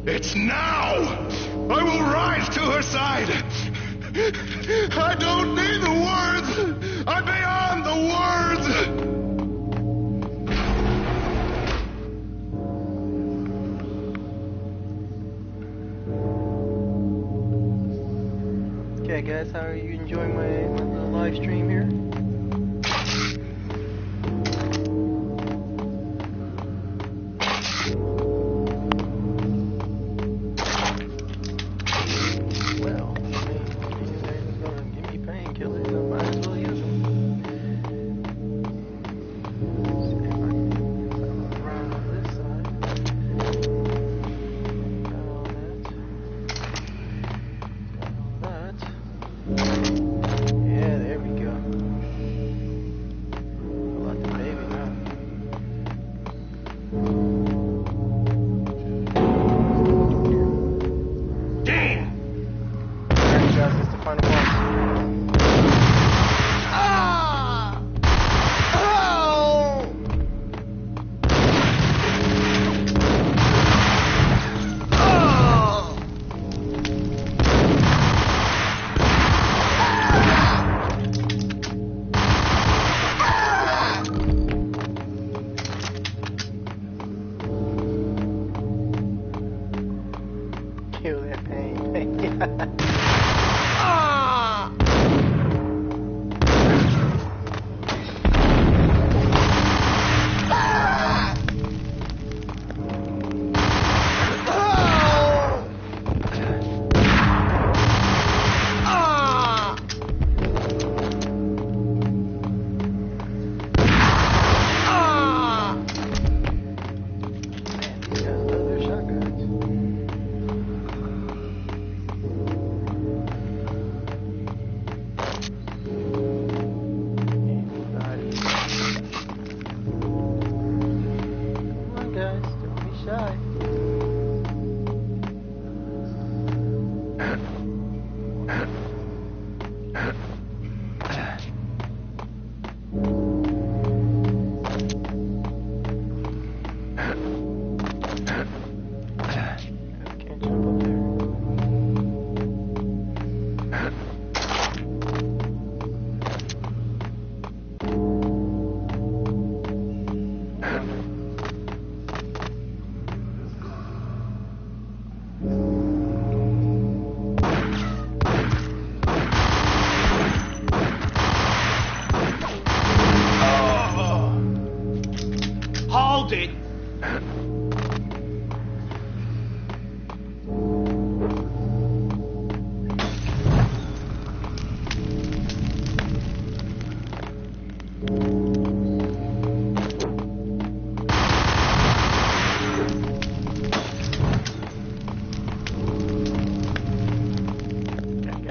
It's now! I will rise to her side! I don't need the words! I'm beyond the words! Okay guys, how are you enjoying my little live stream here? Well, they're gonna give me painkillers, I might as well use them. See if I can go around on this side. Got all that. Yeah, there we go. How about the baby now? Damn! Alright guys, that's the final boss. Ah! Oh! Oh! Kill that pain. Ah!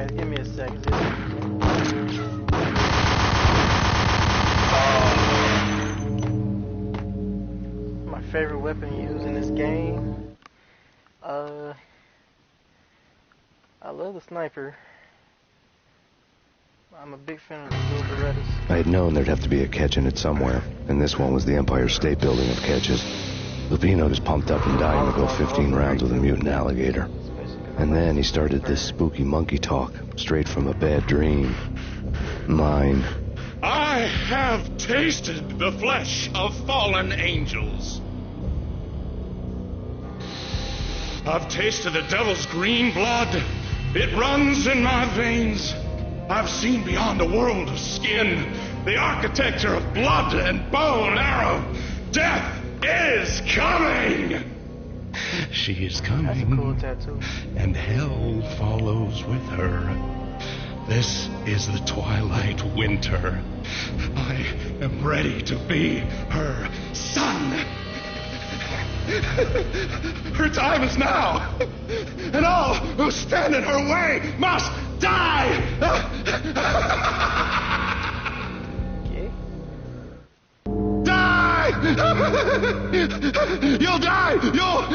guys, give me a sec. My favorite weapon to use in this game. I love the sniper. I'm a big fan of the blue Berettas. I had known there'd have to be a catch in it somewhere, and this one was the Empire State Building of catches. Lupino was pumped up and dying to go 15 rounds with a mutant alligator. And then he started this spooky monkey talk, straight from a bad dream. Mine. I have tasted the flesh of fallen angels. I've tasted the devil's green blood. It runs in my veins. I've seen beyond a world of skin, the architecture of blood and bow and arrow. Death is coming! She is coming. That's a cool tattoo. And hell follows with her. This is the twilight winter. I am ready to be her son. Her time is now, and all who stand in her way must die! Die! You'll die! You'll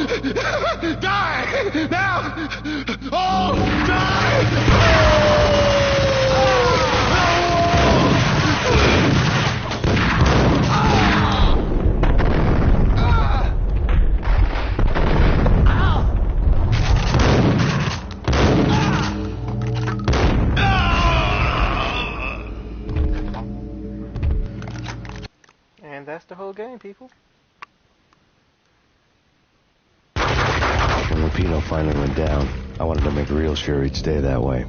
die! Now! Oh, die! And that's the whole game, people. When Lupino finally went down, I wanted to make real sure he'd stay that way.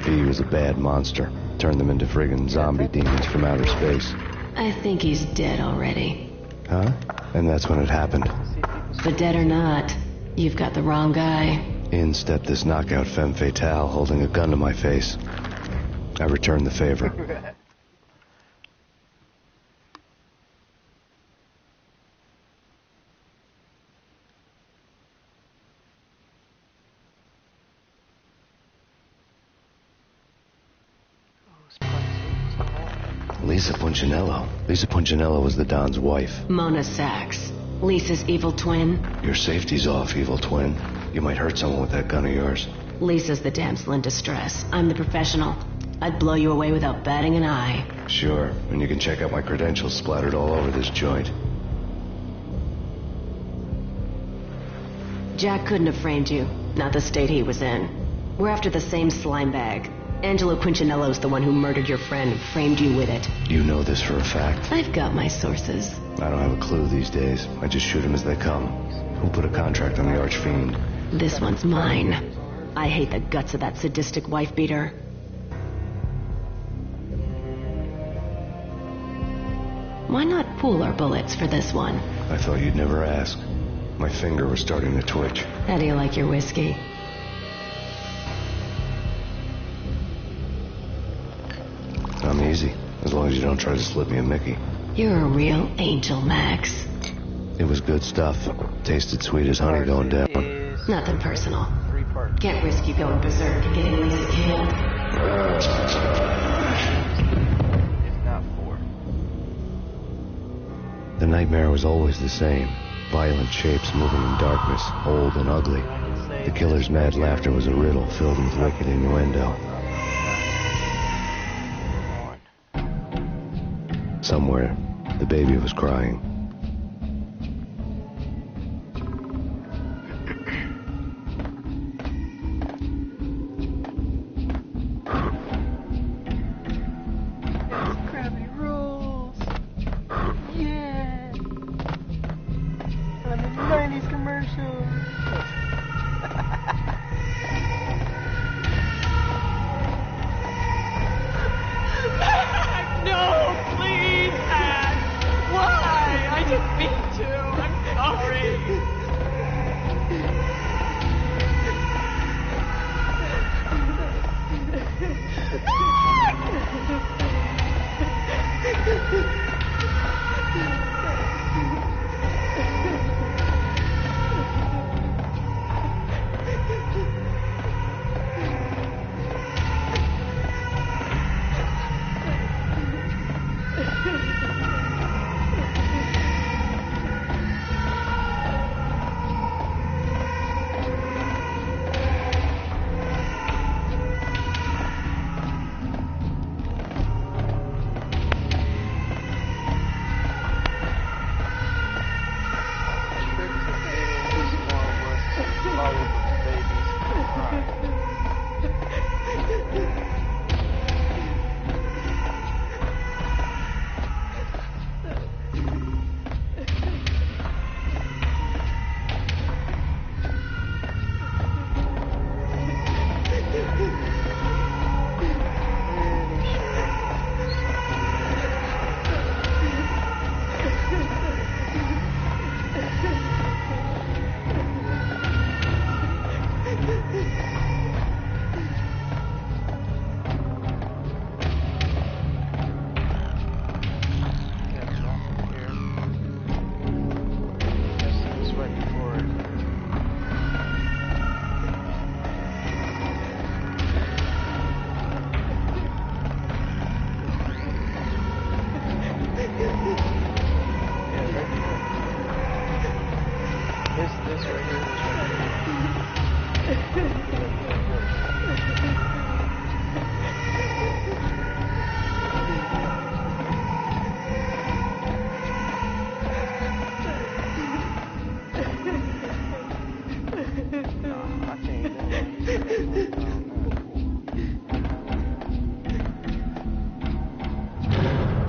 He was a bad monster. Turned them into friggin' zombie demons from outer space. I think he's dead already. Huh? And that's when it happened. But dead or not, you've got the wrong guy. In stepped this knockout femme fatale holding a gun to my face. I returned the favor. Lisa Punchinello. Lisa Punchinello was the Don's wife. Mona Sachs. Lisa's evil twin. Your safety's off, evil twin. You might hurt someone with that gun of yours. Lisa's the damsel in distress. I'm the professional. I'd blow you away without batting an eye. Sure, and you can check out my credentials splattered all over this joint. Jack couldn't have framed you. Not the state he was in. We're after the same slime bag. Angelo Punchinello's the one who murdered your friend and framed you with it. You know this for a fact. I've got my sources. I don't have a clue these days. I just shoot them as they come. Who put a contract on the archfiend? This one's mine. I hate the guts of that sadistic wife-beater. Why not pool our bullets for this one? I thought you'd never ask. My finger was starting to twitch. How do you like your whiskey? I'm easy, as long as you don't try to slip me a Mickey. You're a real angel, Max. It was good stuff. Tasted sweet as honey going down. Nothing personal. Can't risk you going berserk and getting Lisa killed. It's not 4. The nightmare was always the same. Violent shapes moving in darkness, old and ugly. The killer's mad laughter was a riddle filled with wicked innuendo. Somewhere, the baby was crying. Gravity rules. Yeah. I'm in 90s commercials. No, please, Dad. Why?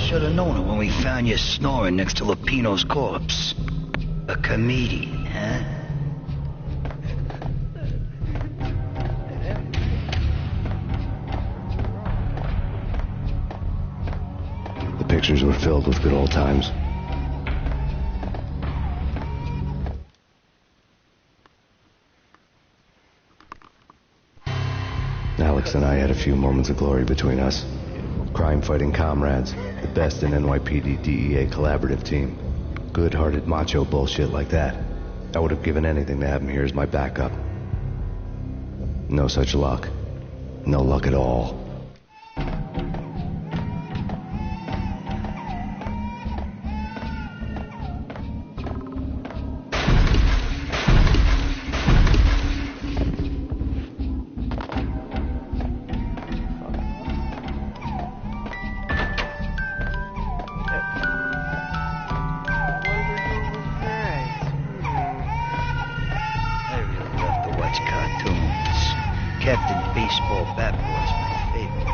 Should have known it when we found you snoring next to Lupino's corpse. A comedian, huh? The pictures were filled with good old times. Alex and I had a few moments of glory between us. Crime-fighting comrades, the best in NYPD DEA collaborative team. Good-hearted macho bullshit like that. I would have given anything to have him here as my backup. No such luck. No luck at all. Captain Baseball Bat Boy's my favorite.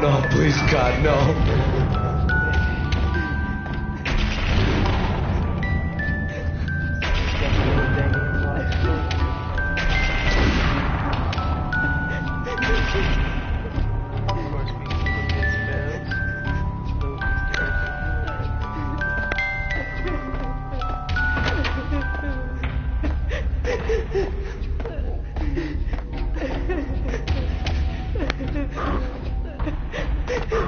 No, please, God, no.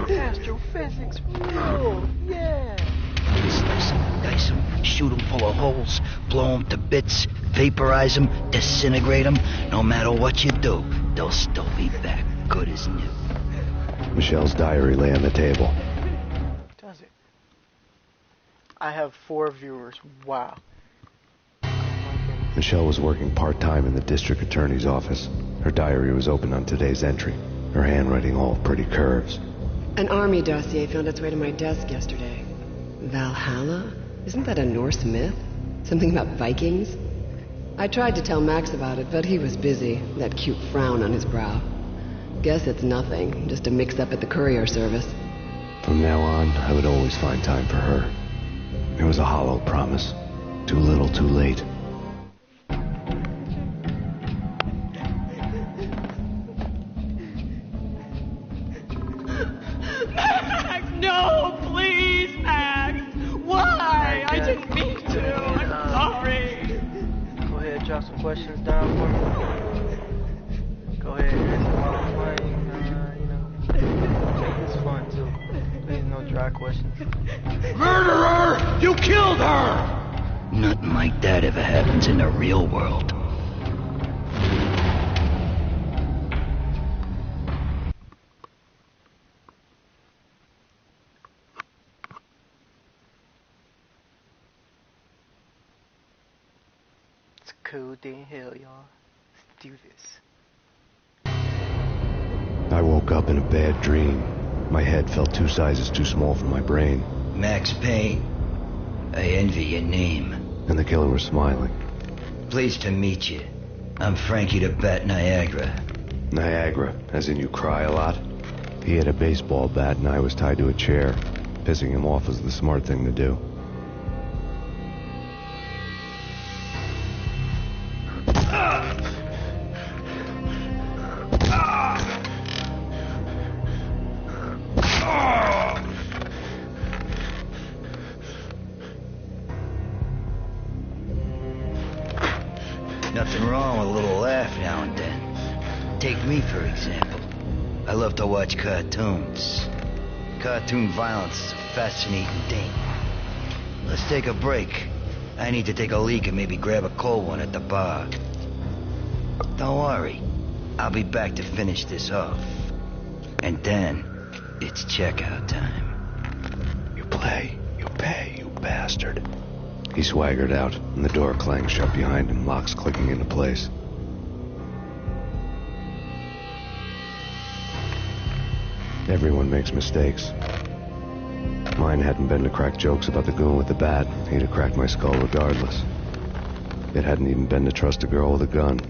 Astrophysics rule, yeah. Slice them, dice them, shoot them full of holes, blow them to bits, vaporize them, disintegrate them. No matter what you do, they'll still be back, good as new. Michelle's diary lay on the table. I have 4 viewers. Wow. Michelle was working part-time in the district attorney's office. Her diary was open on today's entry, her handwriting all pretty curves. An army dossier found its way to my desk yesterday. Valhalla? Isn't that a Norse myth? Something about Vikings? I tried to tell Max about it, but he was busy, that cute frown on his brow. Guess it's nothing, just a mix-up at the courier service. From now on, I would always find time for her. It was a hollow promise. Too little, too late. Max, no, please, Max. Why? I didn't mean to. I'm sorry. Go ahead, drop some questions down for me. Go ahead, answer while I'm playing. It's fun too. Please, no dry questions. Murderer! You killed her! Nothing like that ever happens in the real world. It's a cool day in hell, y'all. Let's do this. I woke up in a bad dream. My head felt 2 sizes too small for my brain. Max Payne. I envy your name. And the killer was smiling. Pleased to meet you. I'm Frankie the Bat Niagara. Niagara, as in you cry a lot? He had a baseball bat and I was tied to a chair. Pissing him off was the smart thing to do. Nothing wrong with a little laugh now and then. Take me, for example. I love to watch cartoons. Cartoon violence is a fascinating thing. Let's take a break. I need to take a leak and maybe grab a cold one at the bar. Don't worry. I'll be back to finish this off. And then, it's checkout time. You play, you pay, you bastard. He swaggered out, and the door clanged shut behind him, locks clicking into place. Everyone makes mistakes. Mine hadn't been to crack jokes about the goon with the bat. He'd have cracked my skull regardless. It hadn't even been to trust a girl with a gun.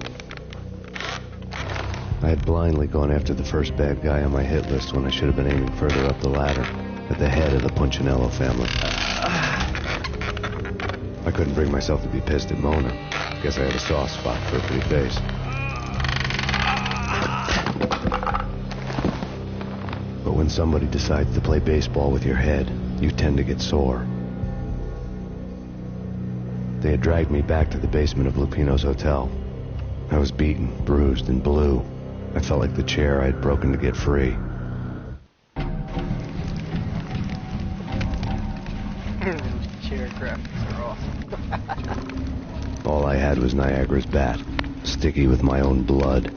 I had blindly gone after the first bad guy on my hit list when I should have been aiming further up the ladder, at the head of the Punchinello family. I couldn't bring myself to be pissed at Mona. Guess I had a soft spot for a pretty face. But when somebody decides to play baseball with your head, you tend to get sore. They had dragged me back to the basement of Lupino's hotel. I was beaten, bruised, and blue. I felt like the chair I had broken to get free. Chair graphics are awesome. All I had was Niagara's bat, sticky with my own blood.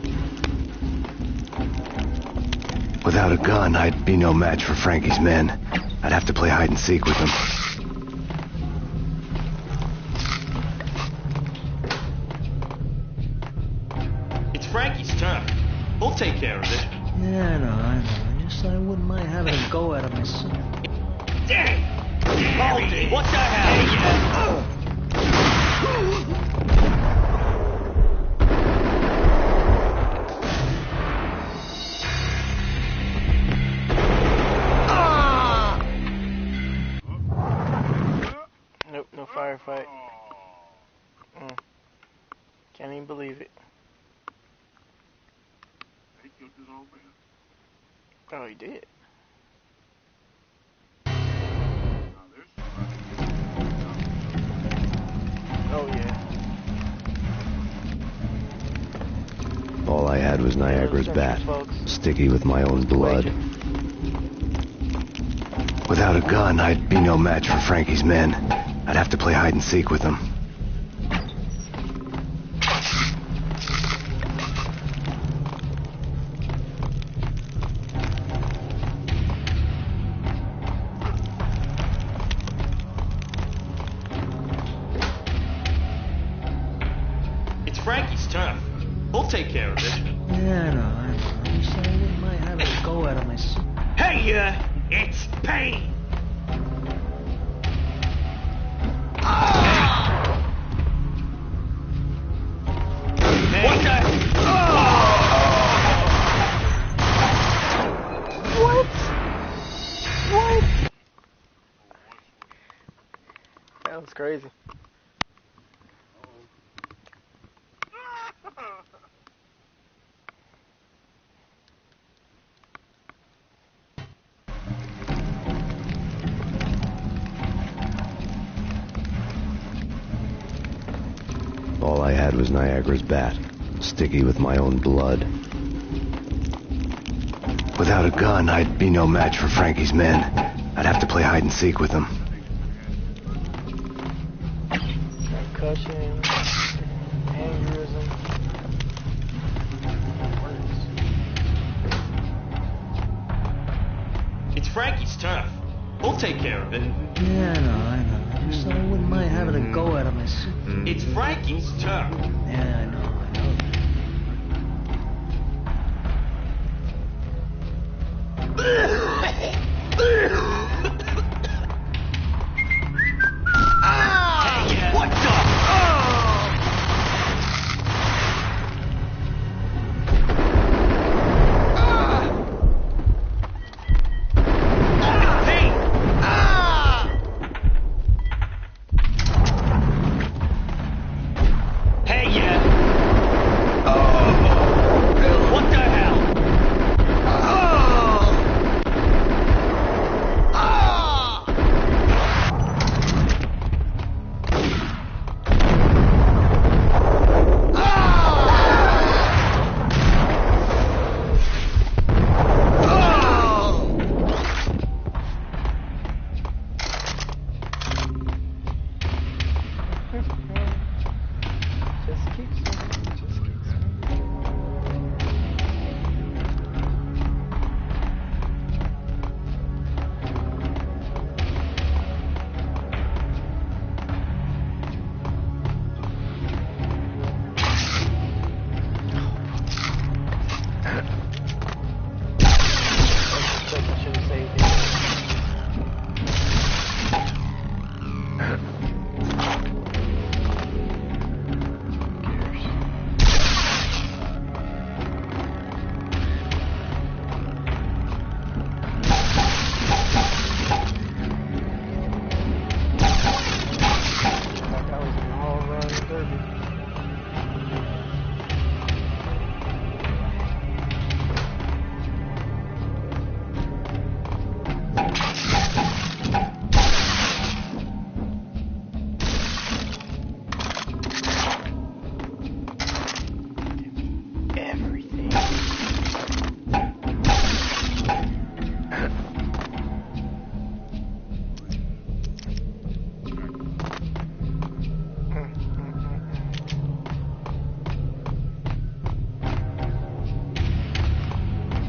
Without a gun, I'd be no match for Frankie's men. I'd have to play hide and seek with them. It's Frankie's turn. We'll take care of it. Yeah, I know. Just I wouldn't mind having a go at it myself. Dang! Baldy, what the hell? Nope, no firefight. Can't even believe it. Oh, he did. Oh, yeah. All I had was Niagara's bat, sticky with my own blood. Without a gun, I'd be no match for Frankie's men. I'd have to play hide and seek with them. It's Payne! What the? What? That was crazy. All I had was Niagara's bat, sticky with my own blood. Without a gun, I'd be no match for Frankie's men. I'd have to play hide and seek with them. Concussion, aneurysm. It's Frankie's turf. We'll take care of it. Yeah, I know. So I wouldn't mind having a go at him. It's Frankie's turf. Yeah, I know. What the?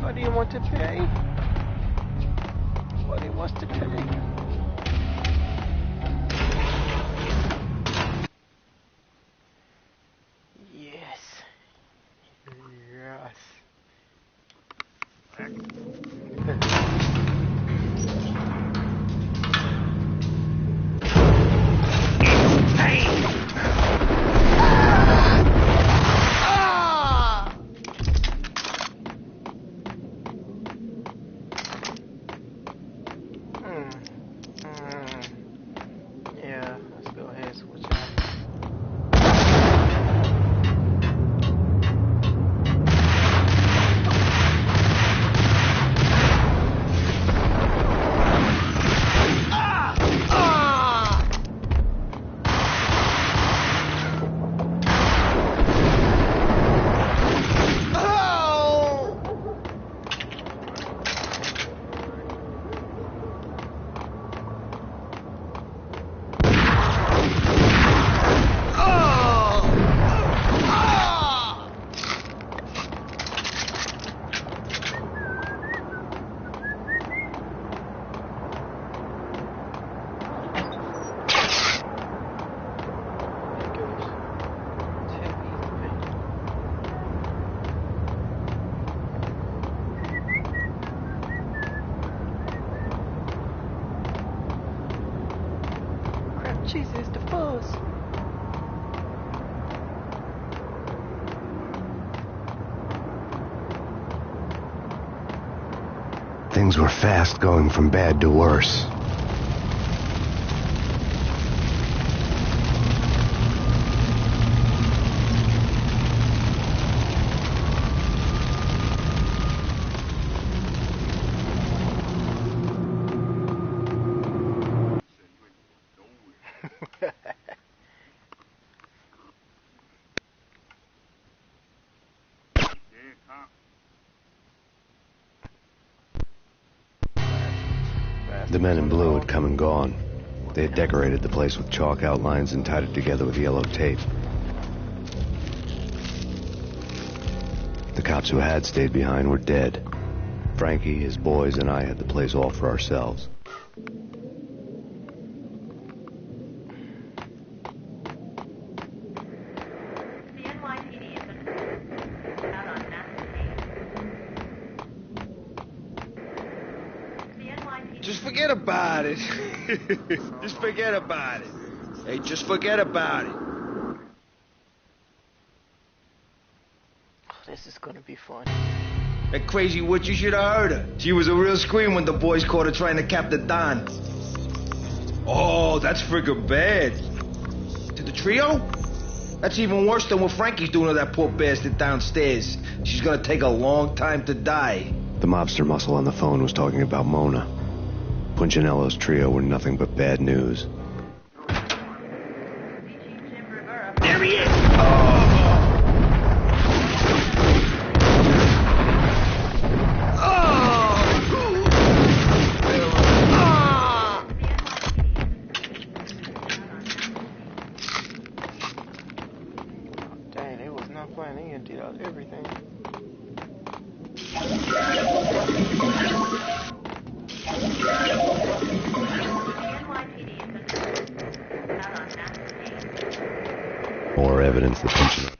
What do you want to pay? What he wants to pay? Yes. Yes. Yeah, let's go ahead and switch out. This is the fuzz. Things were fast going from bad to worse. The men in blue had come and gone. They had decorated the place with chalk outlines and tied it together with yellow tape. The cops who had stayed behind were dead. Frankie, his boys, and I had the place all for ourselves. Just forget about it. Just forget about it. Hey, just forget about it. This is gonna be fun. That crazy witch, you should have heard her. She was a real scream when the boys caught her trying to cap the Don. Oh, that's friggin' bad. To the trio? That's even worse than what Frankie's doing to that poor bastard downstairs. She's gonna take a long time to die. The mobster muscle on the phone was talking about Mona. Punchinello's trio were nothing but bad news. There he is! Dang, they was not playing. They emptied out everything. More evidence that Punchinello...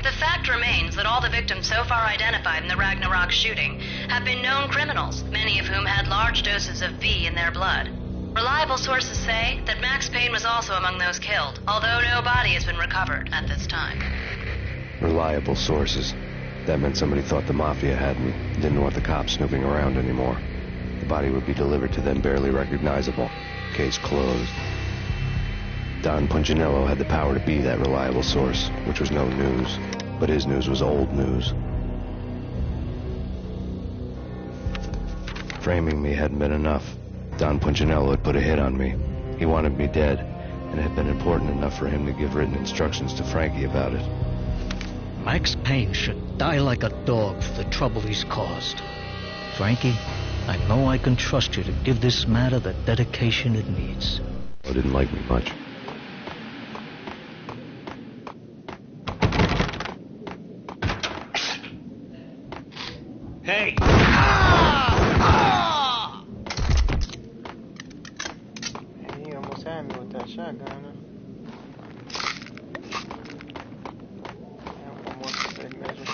The fact remains that all the victims so far identified in the Ragnarok shooting have been known criminals, many of whom had large doses of V in their blood. Reliable sources say that Max Payne was also among those killed, although no body has been recovered at this time. Reliable sources. That meant somebody thought the Mafia had me. Didn't want the cops snooping around anymore. The body would be delivered to them barely recognizable. Case closed. Don Punchinello had the power to be that reliable source, which was no news. But his news was old news. Framing me hadn't been enough. Don Punchinello had put a hit on me. He wanted me dead, and it had been important enough for him to give written instructions to Frankie about it. Max Payne should die like a dog for the trouble he's caused. Frankie, I know I can trust you to give this matter the dedication it needs. I didn't like me much. Hey! Hey, he almost had me with that shotgun. Huh? Yeah, one more for good measure.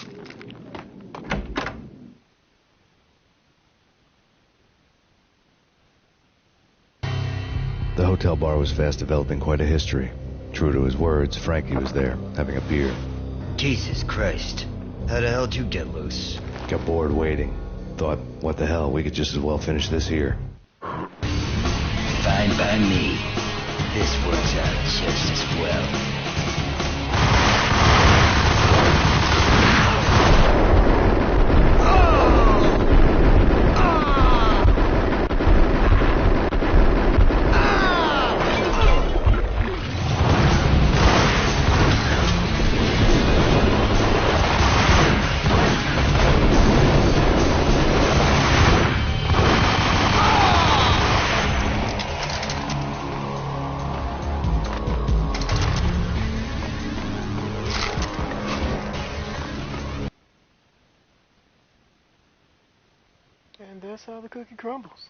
The hotel bar was fast developing quite a history. True to his words, Frankie was there, having a beer. Jesus Christ. How the hell did you get loose? Got bored waiting. Thought, what the hell, we could just as well finish this here. Fine by me. This works out just as well. And that's how the cookie crumbles.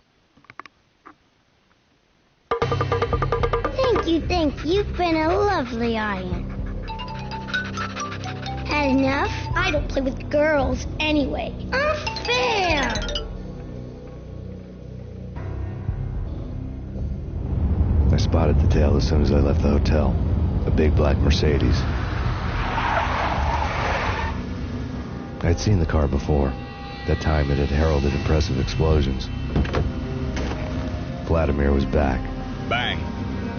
Thank you. You've been a lovely audience. Had enough? I don't play with girls anyway. Unfair! I spotted the tail as soon as I left the hotel. A big black Mercedes. I'd seen the car before. That time it had heralded impressive explosions. Vladimir was back. Bang.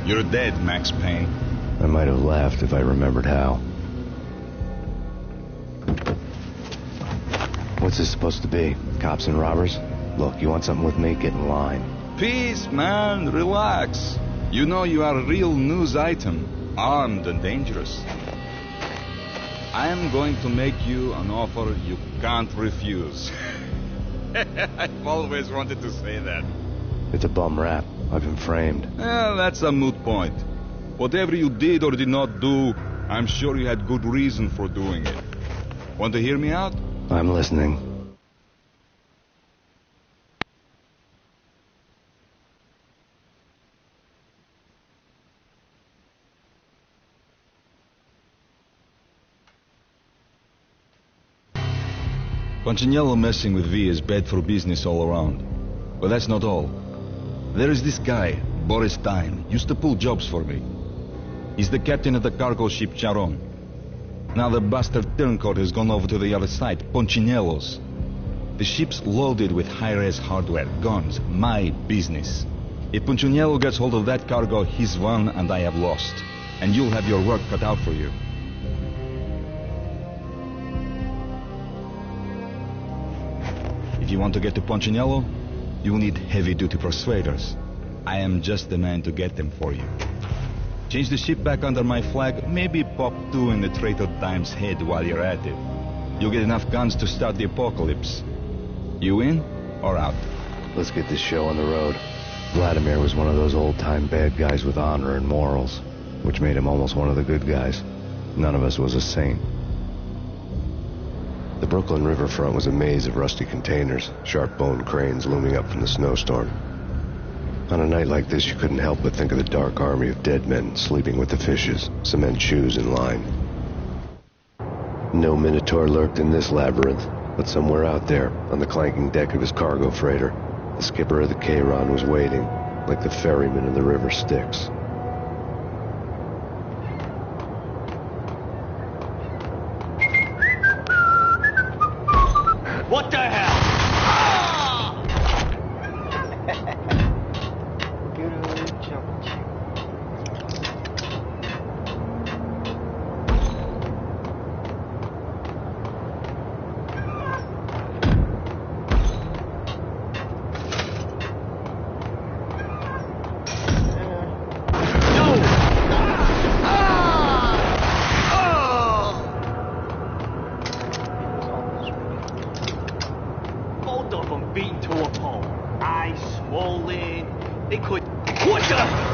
You're dead, Max Payne. I might have laughed if I remembered how. What's this supposed to be? Cops and robbers? Look, you want something with me? Get in line. Peace, man. Relax. You know you are a real news item. Armed and dangerous. I am going to make you an offer you can't refuse. I've always wanted to say that. It's a bum rap. I've been framed. That's a moot point. Whatever you did or did not do, I'm sure you had good reason for doing it. Want to hear me out? I'm listening. Punchinello messing with V is bad for business all around. But that's not all. There is this guy, Boris Time, used to pull jobs for me. He's the captain of the cargo ship Charon. Now the bastard turncoat has gone over to the other side, Punchinello's. The ship's loaded with high-res hardware, guns, my business. If Punchinello gets hold of that cargo, he's won and I have lost. And you'll have your work cut out for you. If you want to get to Punchinello, you'll need heavy-duty persuaders. I am just the man to get them for you. Change the ship back under my flag, maybe pop 2 in the traitor Time's head while you're at it. You'll get enough guns to start the apocalypse. You in or out? Let's get this show on the road. Vladimir was one of those old-time bad guys with honor and morals, which made him almost one of the good guys. None of us was a saint. The Brooklyn riverfront was a maze of rusty containers, sharp-boned cranes looming up from the snowstorm. On a night like this, you couldn't help but think of the dark army of dead men sleeping with the fishes, cement shoes in line. No Minotaur lurked in this labyrinth, but somewhere out there, on the clanking deck of his cargo freighter, the skipper of the Chiron was waiting, like the ferryman in the river Styx. What the hell? Beaten to a pulp. Eyes swollen. They could. What the?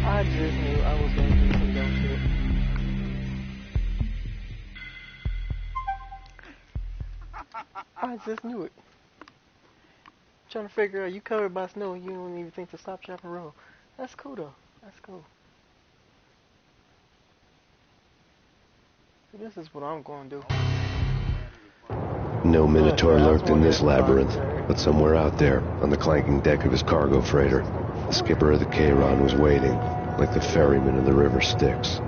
I just knew I was going to do some dumb shit. I just knew it. Trying to figure out, you covered by snow, you don't even think to stop, chop, and roll. That's cool though. That's cool. So this is what I'm going to do. No Minotaur lurked in this labyrinth, but somewhere out there, on the clanking deck of his cargo freighter, the skipper of the Chiron was waiting, like the ferryman in the river Styx.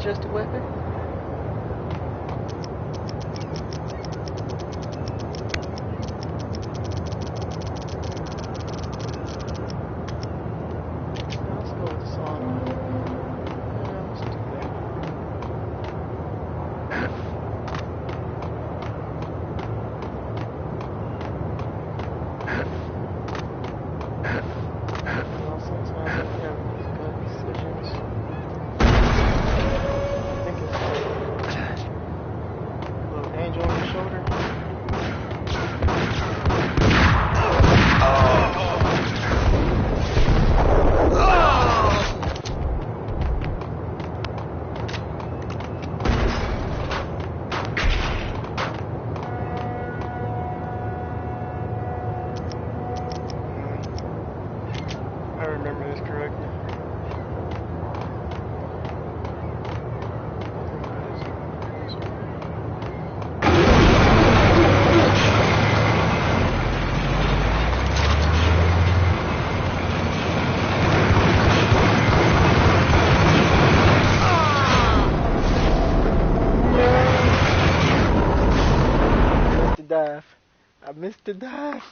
just a weapon? Let's go with the song. Yeah, let's do that. Well, sometimes I have these good decisions. I think it's a little angel on your shoulder. I remember this correctly. I missed the dive.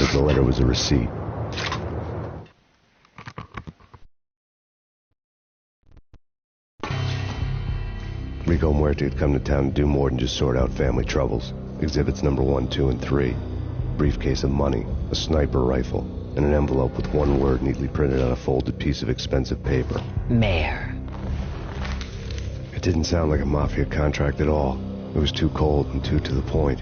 of the letter was a receipt. Rico Muerte had come to town to do more than just sort out family troubles. Exhibits number 1, 2, and 3. Briefcase of money, a sniper rifle, and an envelope with one word neatly printed on a folded piece of expensive paper. Mayor. It didn't sound like a mafia contract at all. It was too cold and too to the point.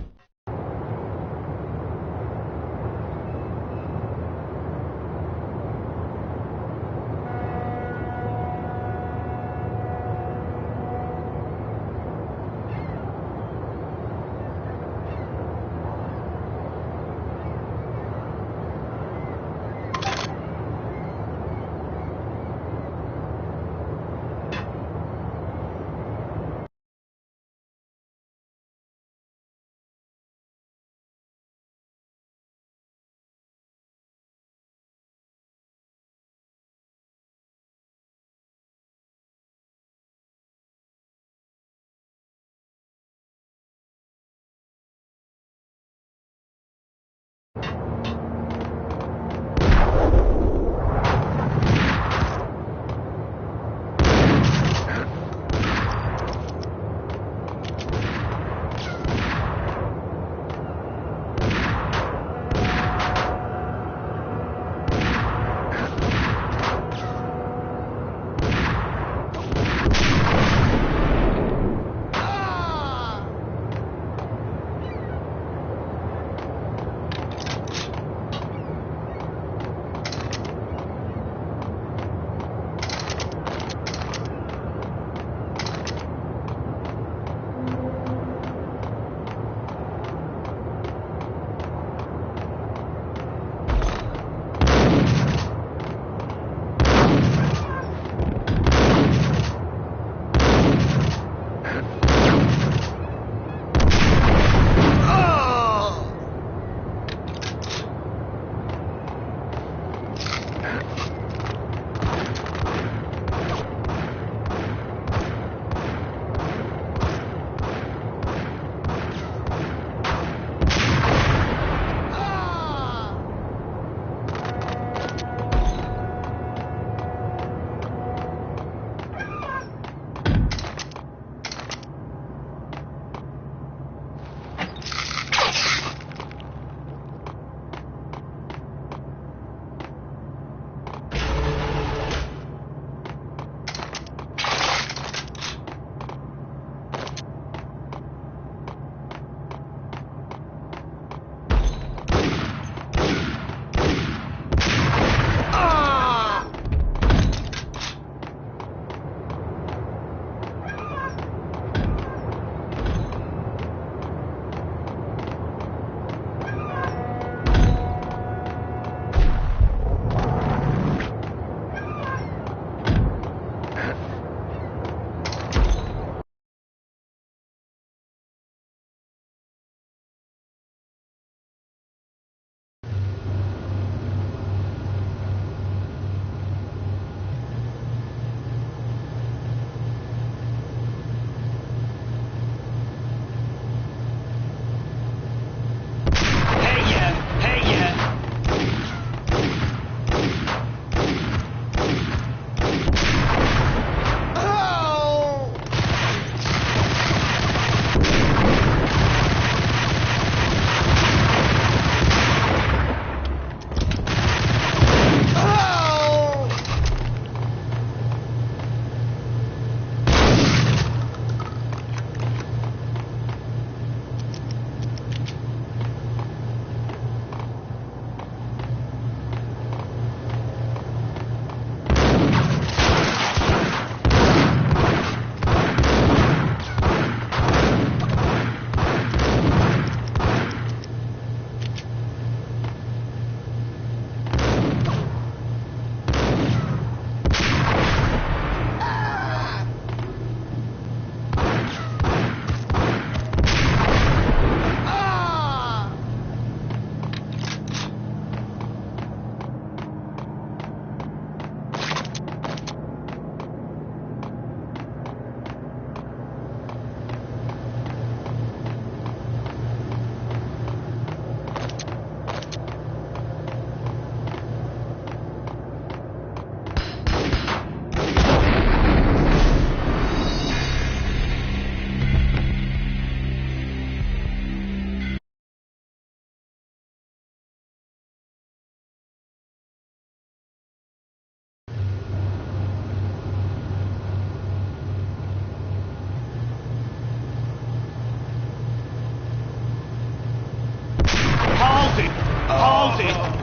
knows it.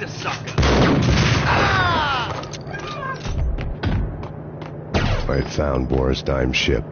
the sucker! I had found Boris Dime's ship.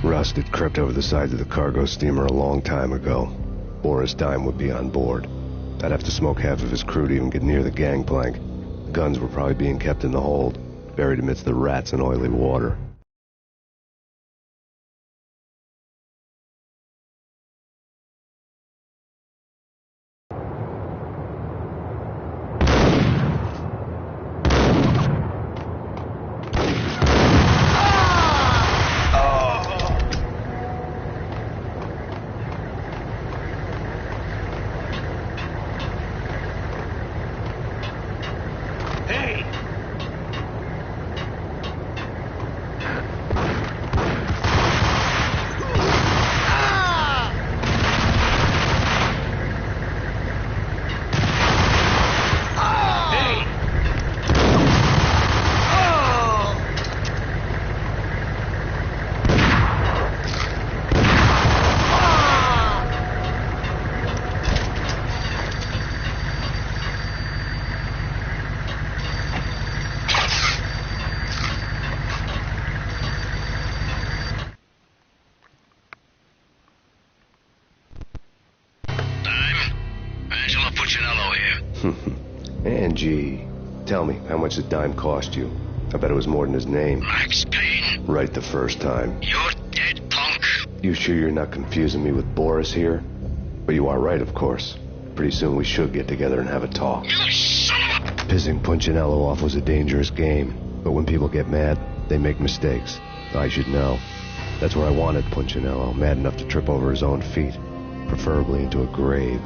Rust had crept over the sides of the cargo steamer a long time ago. Boris Dime would be on board. I'd have to smoke half of his crew to even get near the gangplank. The guns were probably being kept in the hold, buried amidst the rats and oily water. Angie, tell me, how much did Dime cost you? I bet it was more than his name. Max Payne. Right the first time. You're dead, punk. You sure you're not confusing me with Boris here? But you are right, of course. Pretty soon we should get together and have a talk. You son of a... Pissing Punchinello off was a dangerous game. But when people get mad, they make mistakes. I should know. That's where I wanted Punchinello, mad enough to trip over his own feet. Preferably into a grave.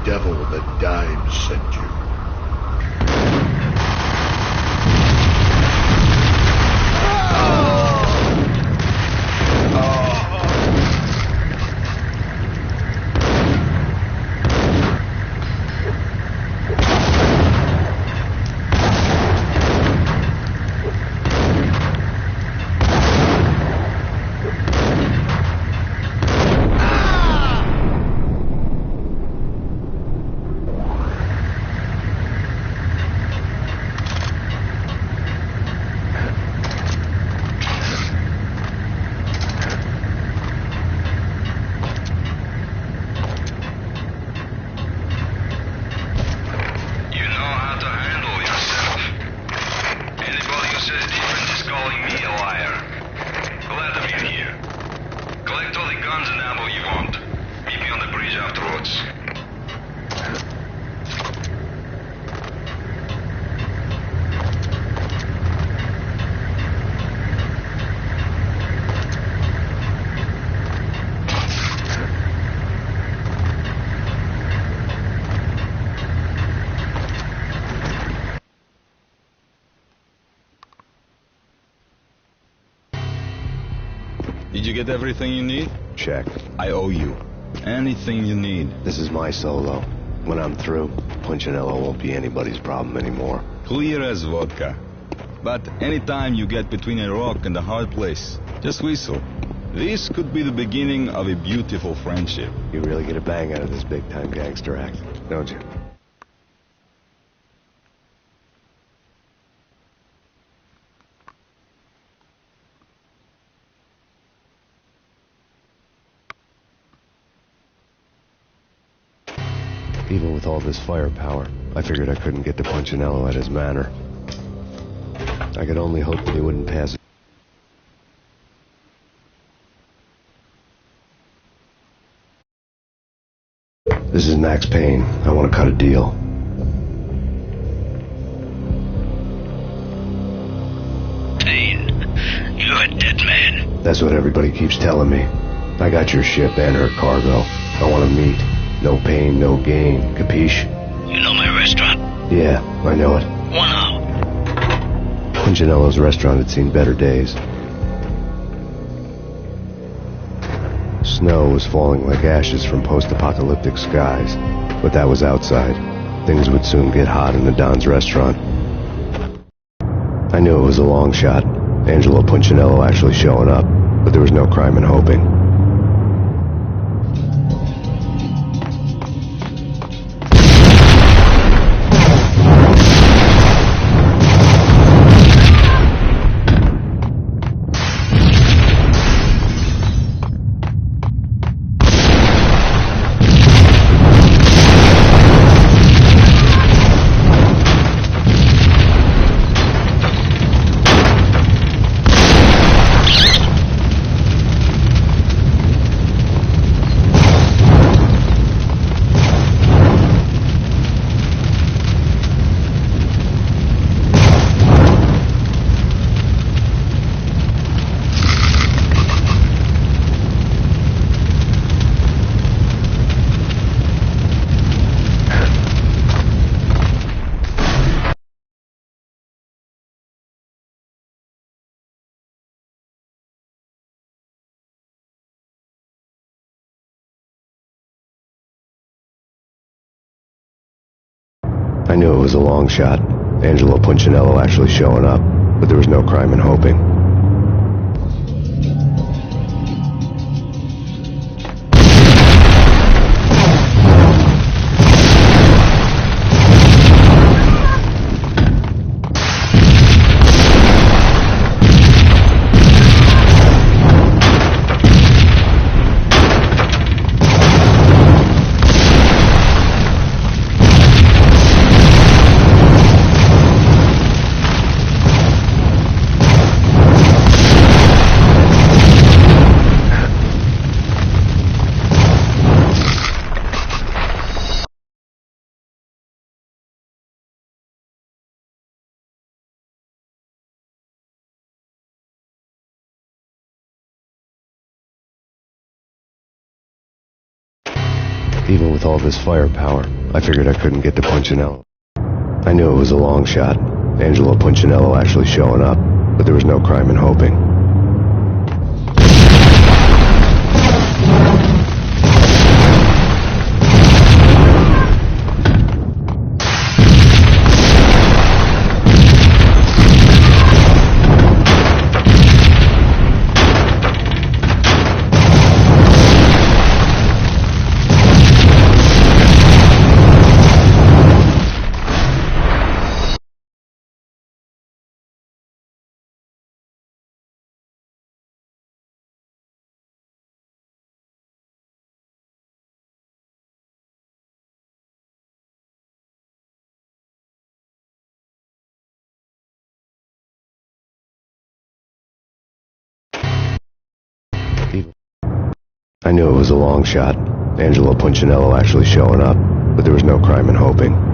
Devil that Dime sent you. Did you get everything you need? Check. I owe you. Anything you need. This is my solo. When I'm through, Punchinello won't be anybody's problem anymore. Clear as vodka. But anytime you get between a rock and a hard place, just whistle. This could be the beginning of a beautiful friendship. You really get a bang out of this big-time gangster act, don't you? Even with all this firepower, I figured I couldn't get to Punchinello at his manor. I could only hope that he wouldn't pass it. This is Max Payne. I want to cut a deal. Payne, you're a dead man. That's what everybody keeps telling me. I got your ship and her cargo. I want to meet. No pain, no gain. Capiche? You know my restaurant? Yeah, I know it. 1 hour. Punchinello's restaurant had seen better days. Snow was falling like ashes from post-apocalyptic skies, but that was outside. Things would soon get hot in the Don's restaurant. I knew it was a long shot, Angelo Punchinello actually showing up, but there was no crime in hoping. I knew it was a long shot, Angelo Punchinello actually showing up, but there was no crime in hoping. Even with all this firepower, I figured I couldn't get to Punchinello. I knew it was a long shot, Angelo Punchinello actually showing up, but there was no crime in hoping. I knew it was a long shot, Angelo Punchinello actually showing up, but there was no crime in hoping.